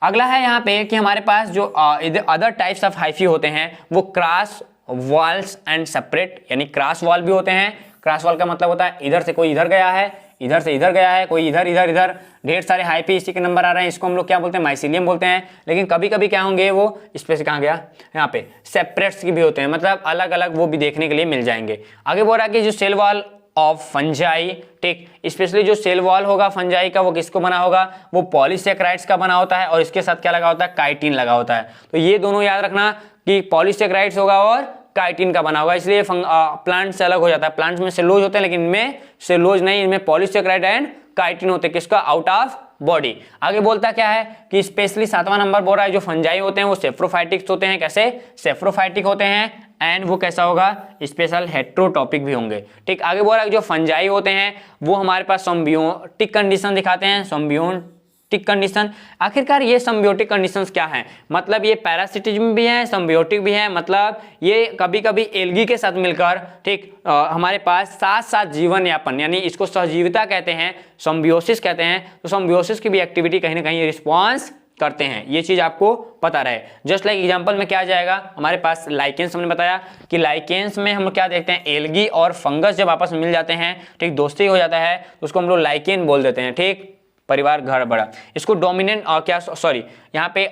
अगला है यहाँ पे कि हमारे पास जो अदर टाइप्स ऑफ हाइफी होते हैं वो क्रॉस वॉल्स एंड सेपरेट, यानी क्रॉस वॉल भी होते हैं। क्रॉस वॉल का मतलब होता है इधर से कोई इधर गया है, इधर से इधर गया है, कोई इधर इधर इधर, ढेर सारे हाइफी इसी के नंबर आ रहे हैं, इसको हम लोग क्या बोलते हैं, माइसीलियम बोलते हैं। लेकिन कभी कभी क्या होंगे, वो स्पेस कहाँ गया, यहाँ पे सेपरेट्स की भी होते हैं, मतलब अलग अलग वो भी देखने के लिए मिल जाएंगे। आगे बोल रहा है कि जो सेल वॉल ऑफ फंजाई, ठीक, स्पेशली जो सेल वॉल होगा फंजाई का वो किसको बना होगा, वो पॉलीसेकेराइड्स का बना होता है और इसके साथ क्या लगा होता है, काइटिन लगा होता है। तो ये दोनों याद रखना कि पॉलीसेकेराइड्स होगा और काइटिन का बना होगा, इसलिए प्लांट से अलग हो जाता है। प्लांट्स में सेलुलोज होते हैं लेकिन इनमें सेलुलोज नहीं, इनमें पॉलीसेकेराइड एंड काइटिन होते हैं, किसका, आउट ऑफ बॉडी। आगे बोलता क्या है कि स्पेशली 7वां नंबर बोल रहा है जो फंजाई होते हैं वो सेफ्रोफाइटिक्स होते हैं। कैसे? सेफ्रोफाइटिक होते हैं एंड वो कैसा होगा? स्पेशल हेट्रोटॉपिक भी होंगे। ठीक, आगे बोल रहा है जो फंजाई होते हैं वो हमारे पास सिम्बियोटिक कंडीशन दिखाते हैं, सिम्बियोटिक कंडीशन। आखिरकार ये सिम्बियोटिक कंडीशंस क्या हैं? मतलब ये पैरासिटिज्म भी है, सिम्बियोटिक भी है, मतलब ये कभी कभी एल्गी के साथ मिलकर ठीक हमारे पास साथ साथ जीवन यापन, यानी इसको सहजीविता कहते हैं, सिम्बियोसिस कहते हैं। तो सिम्बियोसिस की भी एक्टिविटी कहीं ना कहीं रिस्पॉन्स करते हैं, ये चीज आपको पता रहे। जस्ट लाइक एग्जांपल में क्या जाएगा हमारे पास? लाइकेंस हमने बताया कि लाइकेंस में हम क्या देखते हैं, एल्गी और फंगस जब आपस में मिल जाते हैं, ठीक, दोस्ती हो जाता है तो उसको हम लोग लाइकेन बोल देते हैं। ठीक, परिवार घर बड़ा, इसको डोमिनेंट क्या सॉरी यहाँ पे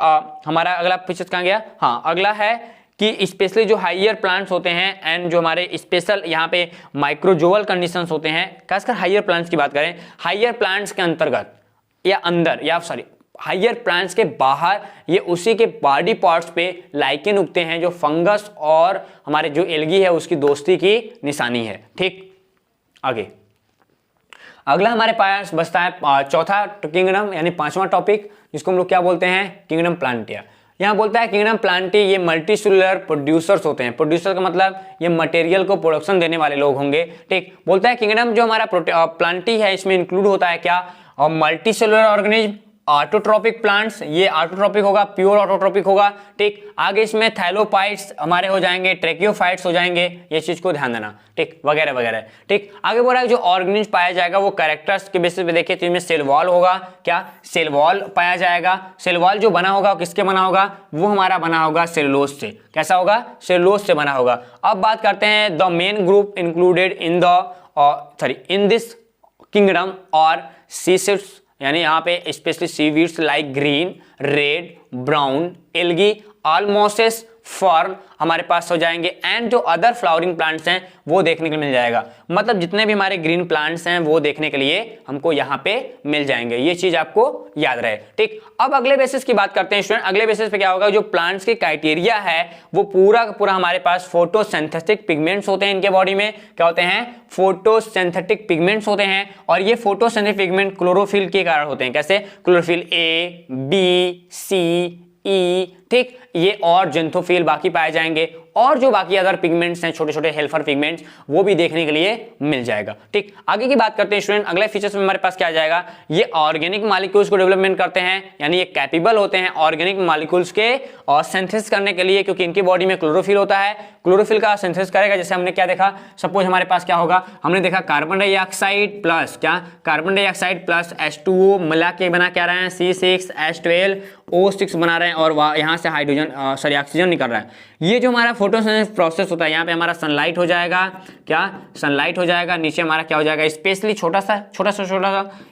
हमारा अगला फीचर्स कहाँ गया? हाँ, अगला है कि स्पेशली जो हाइयर प्लांट्स होते हैं एंड जो हमारे स्पेशल यहाँ पे माइक्रोजोअल कंडीशंस होते हैं, खासकर हाइयर प्लांट्स की बात करें, हाइयर प्लांट्स के अंतर्गत या अंदर या सॉरी हाइयर प्लांट्स के बाहर ये उसी के बॉडी पार्ट्स पे लाइकेन उगते हैं जो फंगस और हमारे जो एल्गी है उसकी दोस्ती की निशानी है। ठीक, आगे अगला हमारे पास बचता है चौथा किंगडम यानी 5वां टॉपिक, जिसको हम लोग क्या बोलते हैं? किंगडम प्लांटिया। यहाँ बोलता है किंगडम प्लांटी ये मल्टी सेलुलर प्रोड्यूसर्स होते हैं। प्रोड्यूसर का मतलब ये मटेरियल को प्रोडक्शन देने वाले लोग होंगे। ठीक, बोलता है किंगडम जो हमारा प्लांटी है इसमें इंक्लूड होता है क्या? और multi cellular organism, autotrophic plants, ये ऑटोट्रॉपिक होगा, प्योर ऑटोट्रॉपिक होगा। ठीक, आगे इसमें थैलोफाइट्स हमारे हो जाएंगे, ट्रेकियोफाइट्स हो जाएंगे, ये चीज को ध्यान देना। ठीक, वगैरह वगैरह। ठीक, आगे बोल रहा है जो ऑर्गेनिज्म पाया जाएगा वो कैरेक्टर्स के बेसिस पे देखिए तो इसमें सेल वॉल होगा। क्या? सेल वॉल पाया जाएगा। सेल वॉल जो बना होगा किसके बना होगा? वो हमारा बना होगा सेलुलोज से। कैसा होगा? सेलुलोज से बना होगा। अब बात करते हैं the main group included in this kingdom और सीड्स, यानी यहाँ पे specially seaweeds like green, red, brown, algae, all mosses, fern हमारे पास हो जाएंगे एंड जो अदर फ्लावरिंग प्लांट्स हैं वो देखने के लिए मिल जाएगा। मतलब जितने भी हमारे ग्रीन प्लांट्स हैं वो देखने के लिए हमको यहाँ पे मिल जाएंगे, ये चीज आपको याद रहे। ठीक, अब अगले बेसिस की बात करते हैं स्टूडेंट। अगले बेसिस पे क्या होगा? जो प्लांट्स के क्राइटेरिया है वो पूरा का पूरा हमारे पास फोटोसिंथेटिक पिगमेंट्स होते हैं। इनके बॉडी में क्या होते हैं? फोटोसिंथेटिक पिगमेंट्स होते हैं और ये फोटोसिंथेटिक पिगमेंट क्लोरोफिल के कारण होते हैं। कैसे? क्लोरोफिल ए, बी, सी, ई, ठीक, ये और जेंथोफिल बाकी पाए जाएंगे और जो बाकी अदर पिगमेंट्स हैं छोटे छोटे हेल्पर पिगमेंट्स वो भी देखने के लिए मिल जाएगा। ठीक, आगे की बात करते हैं स्टूडेंट। अगले फीचर्स में हमारे पास क्या आ जाएगा? ये ऑर्गेनिक मॉलिक्यूल्स को डेवलपमेंट करते हैं, यानी ये कैपेबल होते हैं ऑर्गेनिक मॉलिक्यूल्स के और सिंथेसिस करने के लिए, क्योंकि इनकी बॉडी में क्लोरोफिल होता है। क्लोरोफिल का सिंथेसिस करेगा। जैसे हमने क्या देखा? सपोज हमारे पास क्या होगा? हमने देखा कार्बन डाइऑक्साइड प्लस क्या? कार्बन डाइऑक्साइड प्लस H2O मिला के बना क्या रहे हैं? C6H12O6 बना रहे हैं और यहाँ से हाइड्रोजन ऑक्सीजन निकल रहा है। ये जो हमारा फोटोसिंथेसिस प्रोसेस होता है, यहाँ पे हमारा सनलाइट हो जाएगा। क्या? सनलाइट हो जाएगा। नीचे हमारा क्या हो जाएगा? स्पेशली छोटा सा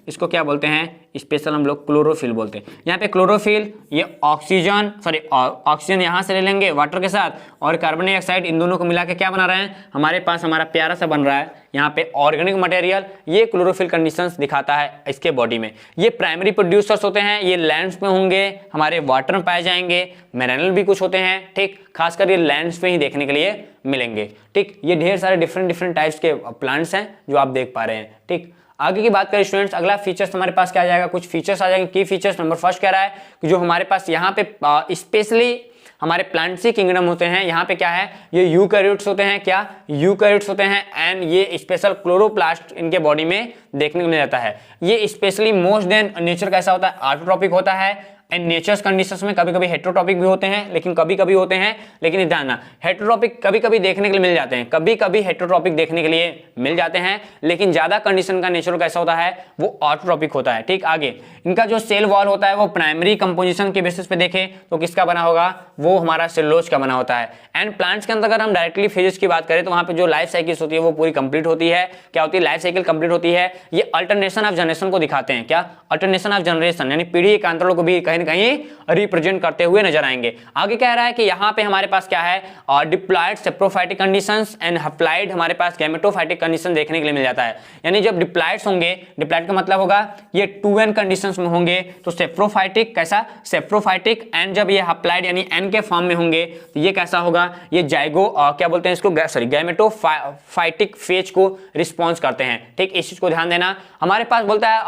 इसको क्या बोलते हैं? स्पेशल हम लोग क्लोरोफिल बोलते हैं। यहाँ पे क्लोरोफिल, ये ऑक्सीजन यहाँ से ले लेंगे वाटर के साथ और कार्बन डाइऑक्साइड, इन दोनों को मिला के क्या बना रहे हैं? हमारे पास हमारा प्यारा सा बन रहा है यहाँ पे ऑर्गेनिक मटेरियल। ये क्लोरोफिल कंडीशंस दिखाता है इसके बॉडी में। ये प्राइमरी प्रोड्यूसर्स होते हैं, ये लैंड्स में होंगे, हमारे वाटर में पाए जाएंगे, मिनरल भी कुछ होते हैं। ठीक, खासकर ये लैंड्स पे ही देखने के लिए मिलेंगे। ठीक, ये ढेर सारे डिफरेंट टाइप्स के प्लांट्स हैं जो आप देख पा रहे हैं। ठीक, आगे की बात करें स्टूडेंट्स, अगला फीचर्स हमारे पास क्या आ जाएगा? कुछ फीचर्स आ जाएंगे। की फीचर्स नंबर फर्स्ट कह रहा है कि जो हमारे पास यहाँ पे स्पेशली हमारे प्लांट्सी किंगडम होते हैं, यहाँ पे क्या है? ये यूकैरियोट्स होते हैं। क्या? यूकैरियोट्स होते हैं एंड ये स्पेशल क्लोरोप्लास्ट इनके बॉडी में देखने को मिल जाता है। ये स्पेशली मोस्ट देन नेचर कैसा होता है? ऑटोट्रॉपिक होता है एंड नेचर्स कंडीशंस में कभी कभी हेट्रोट्रॉपिक भी होते हैं, लेकिन कभी कभी होते हैं, लेकिन ध्यान ना, हेट्रोट्रॉपिक कभी कभी देखने के लिए मिल जाते हैं, कभी कभी हेट्रोट्रॉपिक देखने के लिए मिल जाते हैं, लेकिन ज्यादा कंडीशन का नेचर कैसा होता है? वो ऑटोट्रॉपिक होता है। ठीक, आगे इनका जो सेल वॉल होता है वो प्राइमरी कंपोजिशन के बेसिस पे देखें तो किसका बना होगा? वो हमारा सेलुलोज का बना होता है। एंड प्लांट्स के अंदर अगर हम डायरेक्टली फिजिक्स की बात करें तो वहां पे जो लाइफ साइकिल्स होती है वो पूरी कंप्लीट होती है। क्या होती है? लाइफ साइकिल कंप्लीट होती है। ये अल्टरनेशन ऑफ जनरेशन को दिखाते हैं। क्या? अल्टरनेशन ऑफ जनरेशन, यानी पीढ़ी एकांतरण को भी कहीं ना कहीं रिप्रेजेंट करते हुए नजर आएंगे। आगे कह रहा है कि यहाँ पे हमारे पास क्या है, diploid saprophytic conditions and haploid हमारे पास गैमेटोफाइटिक कंडीशन देखने के लिए मिल जाता है। यानी जब डिप्लॉयड्स होंगे, डिप्लॉयड का मतलब होगा ये 2n कंडीशंस में होंगे तो सेप्रोफाइटिक, कैसा सेप्रोफाइटिक, एंड जब ये हैप्लॉयड यानी n के फॉर्म में होंगे तो ये कैसा होगा, ये जाइगो क्या बोलते हैं इसको, सॉरी गैमेटोफाइटिक फेज को रिस्पॉन्स करते हैं। ठीक, इस चीज को ध्यान देना। हमारे पास बोलता है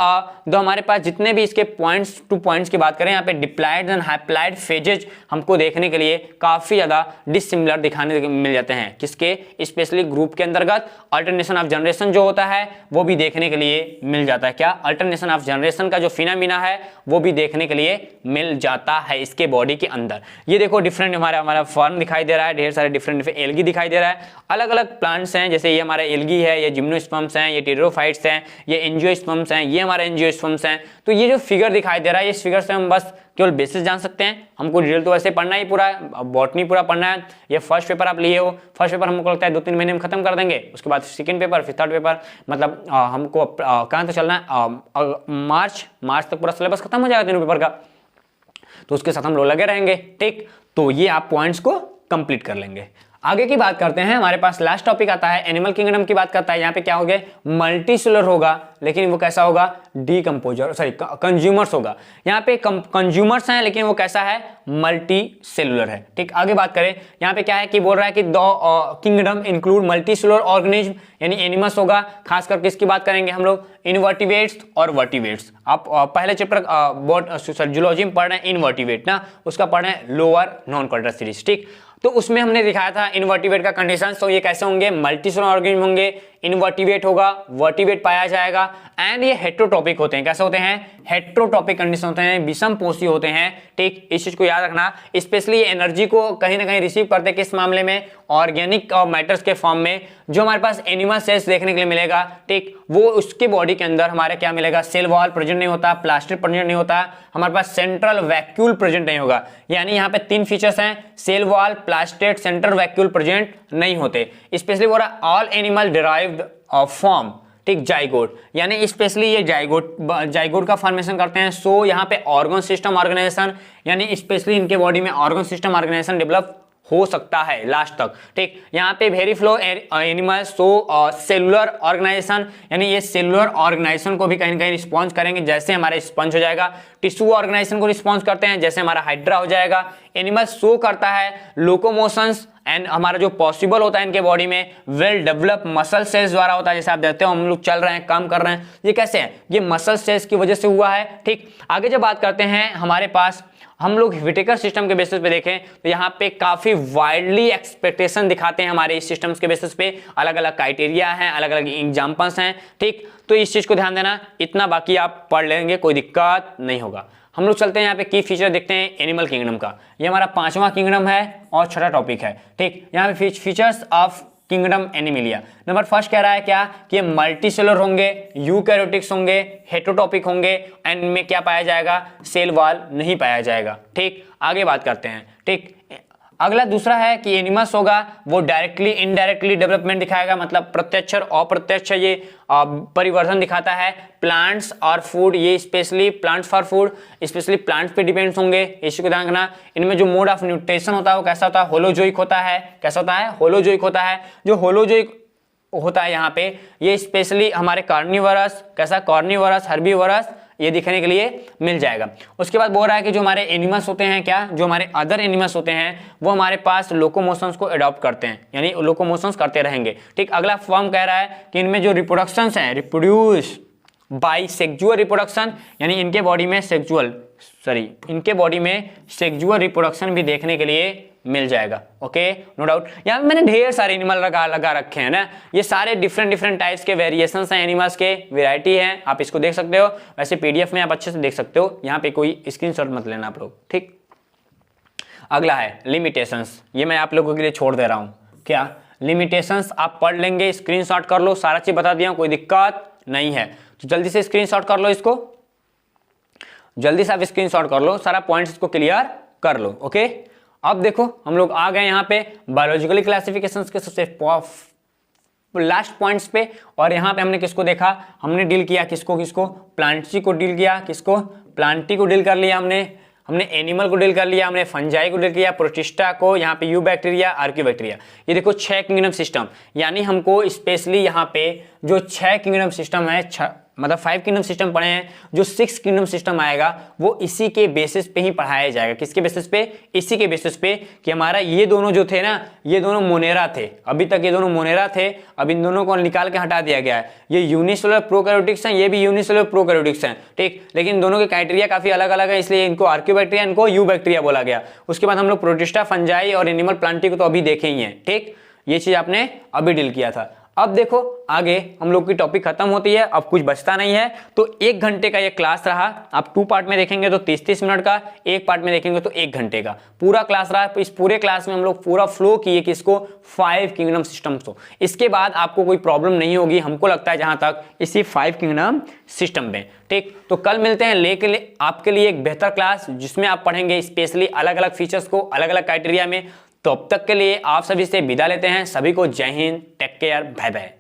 तो हमारे पास जितने भी इसके पॉइंट्स टू पॉइंट्स की बात करें, यहाँ पे डिप्लॉयड एंड हैप्लॉयड फेजेज हमको देखने के लिए काफी ज्यादा डिसिमिलर दिखाने मिल जाते हैं। किसके, स्पेशली ग्रुप के अंतर्गत अल्टरनेशन ऑफ जनरेशन जो होता है वो भी देखने के लिए मिल जाता है। क्या, अल्टरनेशन ऑफ जनरेशन का जो फिनोमेना है वो भी देखने के लिए मिल जाता है इसके बॉडी के अंदर। ये देखो डिफरेंट हमारा फॉर्म दिखाई दे रहा है, ढेर सारे डिफरेंट एल्गी दिखाई दे रहा है, अलग अलग प्लांट्स हैं, जैसे ये हमारा एल्गी है, ये जिम्नोस्पर्म्स हैं, ये टेरिडोफाइट्स हैं, ये एंजियोस्पर्म्स हैं, ये हमारे एंजियोस्पर्म्स हैं। तो ये जो फिगर दिखाई दे रहा है, इस फिगर से हम बस केवल बेसिस जान सकते हैं, हमको डिटेल तो वैसे पढ़ना ही पूरा बॉटनी पूरा पढ़ना है। ये फर्स्ट पेपर आप लिए हो, फर्स्ट पेपर हमको लगता है 2-3 महीने में खत्म कर देंगे, उसके बाद सेकंड पेपर, फिर थर्ड पेपर, मतलब हमको कहाँ तक चलना है, मार्च तक पूरा सिलेबस खत्म हो जाएगा तीनों पेपर का, तो उसके साथ हम लोग लगे रहेंगे। ठीक, तो ये आप पॉइंट्स को कंप्लीट कर लेंगे। आगे की बात करते हैं, हमारे पास लास्ट टॉपिक आता है एनिमल किंगडम की बात करता है। यहाँ पे क्या हो गया, मल्टीसेलुलर होगा, लेकिन वो कैसा होगा, डीकंपोजर, सॉरी कंज्यूमर्स होगा। यहाँ पे कंज्यूमर्स हैं लेकिन वो कैसा है, मल्टी सेलुलर है। ठीक, आगे बात करें, यहाँ पे क्या है कि बोल रहा है कि the kingdom include multicellular organism, यानी एनिमल्स होगा। खास करके इसकी बात करेंगे हम लोग इनवर्टिब्रेट्स और वर्टिब्रेट्स। आप पहले चैप्टर जूलॉजी में पढ़ रहे हैं इनवर्टिब्रेट ना, उसका पढ़ रहे हैं लोअर नॉन कॉर्डा सीरीज। ठीक, तो उसमें हमने दिखाया था इनवर्टिब्रेट का कंडीशन। तो ये कैसे होंगे, मल्टीसेलुलर ऑर्गेनिज्म होंगे, इनवर्टिब्रेट होगा, वर्टिब्रेट पाया जाएगा, एंड ये हेट्रोटॉपिक होते हैं। कैसे होते हैं, हेट्रोटॉपिक कंडीशन होते हैं, विषम पोषी होते हैं। ठीक, इस चीज को याद रखना। स्पेशली एनर्जी को कहीं ना कहीं रिसीव करते हैं किस मामले में, ऑर्गेनिक मैटर्स के फॉर्म में। जो हमारे पास एनिमल सेल्स देखने के लिए मिलेगा, ठीक, वो उसके बॉडी के अंदर हमारे क्या मिलेगा, सेल वॉल प्रेजेंट नहीं होता, प्लास्टिड प्रेजेंट नहीं होता, हमारे पास सेंट्रल वैक्यूल प्रेजेंट नहीं होगा। यानी यहाँ पे 3 फीचर्स हैं, cell wall, plastid, central vacuole present नहीं होते। स्पेशली बोल रहा ऑल एनिमल डिराइव्ड फॉर्म, ठीक, जाइगोट, यानी स्पेशली ये जाइगोट का फॉर्मेशन करते हैं। सो यहाँ पे ऑर्गन सिस्टम ऑर्गेनाइजेशन, यानी स्पेशली इनके बॉडी में ऑर्गन सिस्टम ऑर्गेनाइजेशन डेवलप हो सकता है लास्ट तक। ठीक, यहाँ पे very flow animals, so cellular organisation, यानी ये सेलुलर ऑर्गेनाइजेशन को भी कहीं ना कहीं रिस्पॉन्स करेंगे, जैसे हमारा स्पंज हो जाएगा। टिश्यू ऑर्गेनाइजेशन को रिस्पॉन्स करते हैं, जैसे हमारा हाइड्रा हो जाएगा। एनिमल शो करता है लोकोमोशंस, एंड हमारा जो पॉसिबल होता है इनके बॉडी में वेल डेवलप मसल सेल्स द्वारा होता है। जैसे आप देखते हो हम लोग चल रहे हैं, काम कर रहे हैं, ये कैसे है, ये मसल सेल्स की वजह से हुआ है। ठीक, आगे जब बात करते हैं, हमारे पास हम लोग व्हिटेकर सिस्टम के बेसिस पे देखें तो यहाँ पे काफी वाइडली एक्सपेक्टेशन दिखाते हैं हमारे इस सिस्टम्स के बेसिस पे। अलग अलग क्राइटेरिया हैं, अलग अलग एग्जाम्पल्स हैं। ठीक, तो इस चीज को ध्यान देना, इतना बाकी आप पढ़ लेंगे, कोई दिक्कत नहीं होगा। हम लोग चलते हैं यहाँ पे की फीचर देखते हैं एनिमल किंगडम का। ये हमारा 5वां किंगडम है और छठा टॉपिक है। ठीक, यहाँ पे features of kingdom Animalia. Number first कह रहा है क्या कि मल्टी सेलुलर होंगे, यूकैरियोटिक्स होंगे, हेटेरोटॉपिक होंगे, एंड इनमें क्या पाया जाएगा, सेल वॉल नहीं पाया जाएगा। ठीक, आगे बात करते हैं। ठीक, अगला दूसरा है कि एनिमल्स होगा वो डायरेक्टली इनडायरेक्टली डेवलपमेंट दिखाएगा, मतलब प्रत्यक्ष और अप्रत्यक्ष ये परिवर्तन दिखाता है। प्लांट्स और फूड, ये specially plants for food, specially plants पे डिपेंड्स होंगे, इसी को ध्यान रखना। इनमें जो मोड ऑफ न्यूट्रिशन होता है वो कैसा होता है, होलोजोइक होता है। कैसा होता है, होलोजोइक होता है। जो होलोजोइक होता है यहाँ पे, ये स्पेशली हमारे कार्निवरस, कैसा कार्निवरस, हर्बीवरस, ये दिखने के लिए मिल जाएगा। उसके बाद बोल रहा है कि जो हमारे एनिमल्स होते हैं, क्या जो हमारे अदर एनिमल्स होते हैं वो हमारे पास लोकोमोशंस को अडॉप्ट करते हैं, यानी लोकोमोशंस करते रहेंगे। ठीक, अगला फॉर्म कह रहा है कि इनमें जो रिप्रोडक्शंस हैं, रिप्रोड्यूस बाई सेक्सुअल रिप्रोडक्शन, यानी इनके बॉडी में सेक्सुअल रिप्रोडक्शन भी देखने के लिए मिल जाएगा। Okay, no doubt. यहाँ पे मैंने ढेर सारे एनिमल लगा रखे हैं ना, ये सारे डिफरेंट टाइप्स के वेरिएशंस हैं, एनिमल्स के वैरायटी हैं, आप इसको देख सकते हो। वैसे पीडीएफ में आप अच्छे से देख सकते हो, यहाँ पे कोई स्क्रीनशॉट मत लेना आप लोग। ठीक, अगला है लिमिटेशंस, ये मैं आप लोगों के लिए छोड़ दे रहा हूँ। क्या लिमिटेशंस आप पढ़ लेंगे, स्क्रीनशॉट कर लो, सारा चीज बता दिया, कोई दिक्कत नहीं है। तो जल्दी से स्क्रीनशॉट कर लो, इसको जल्दी से आप स्क्रीनशॉट कर लो, सारा पॉइंट्स इसको क्लियर कर लो। ओके, अब देखो हम लोग आ गए यहाँ पे बायोलॉजिकली क्लासिफिकेशन के सबसे लास्ट पॉइंट्स पे, और यहाँ पे हमने किसको देखा, हमने डील किया किसको, प्लांटी को डील किया, किसको, प्लांटी को डील कर लिया हमने। हमने एनिमल को डील कर लिया, हमने फंजाई को डील किया, प्रोटिस्टा को, यहाँ पे यू बैक्टीरिया, आर्कियोबैक्टीरिया। ये देखो 6 किंगडम सिस्टम, यानी हमको स्पेशली यहाँ पे जो 6 किंगडम सिस्टम है, मतलब 5 किंगडम सिस्टम पढ़े हैं, जो 6 किंगडम सिस्टम आएगा वो इसी के बेसिस पे ही पढ़ाया जाएगा। किसके बेसिस पे? इसी के बेसिस पे कि हमारा ये दोनों जो थे ना, ये दोनों मोनेरा थे, अभी तक ये दोनों मोनेरा थे, अब इन दोनों को निकाल के हटा दिया गया है। ये यूनिसेलुलर प्रोकैरियोटिक्स हैं, ये भी यूनिसेलुलर प्रोकैरियोटिक्स हैं, ठीक, लेकिन दोनों के क्राइटेरिया काफी अलग अलग है, इसलिए इनको आर्कियोबैक्टीरिया, इनको यू बैक्टीरिया बोला गया। उसके बाद हम लोग प्रोटिस्टा, फंजाई और एनिमल प्लांटी को तो अभी देखे ही हैं, ठीक, ये चीज आपने अभी डील किया था। अब देखो आगे हम लोग की टॉपिक खत्म होती है, अब कुछ बचता नहीं है। तो 1 घंटे का ये क्लास रहा, आप 2 पार्ट में देखेंगे तो 30-30 मिनट का, 1 पार्ट में देखेंगे तो 1 घंटे का पूरा क्लास रहा। इस पूरे क्लास में हम लोग पूरा फ्लो किए कि इसको 5 किंगडम सिस्टम को, इसके बाद आपको कोई प्रॉब्लम नहीं होगी, हमको लगता है जहां तक इसी 5 किंगडम सिस्टम में, ठीक। तो कल मिलते हैं लेके आपके लिए एक बेहतर क्लास, जिसमें आप पढ़ेंगे स्पेशली अलग अलग फीचर्स को अलग अलग क्राइटेरिया में। तो अब तक के लिए आप सभी से विदा लेते हैं, सभी को जय हिंद, टेक केयर, बाय बाय।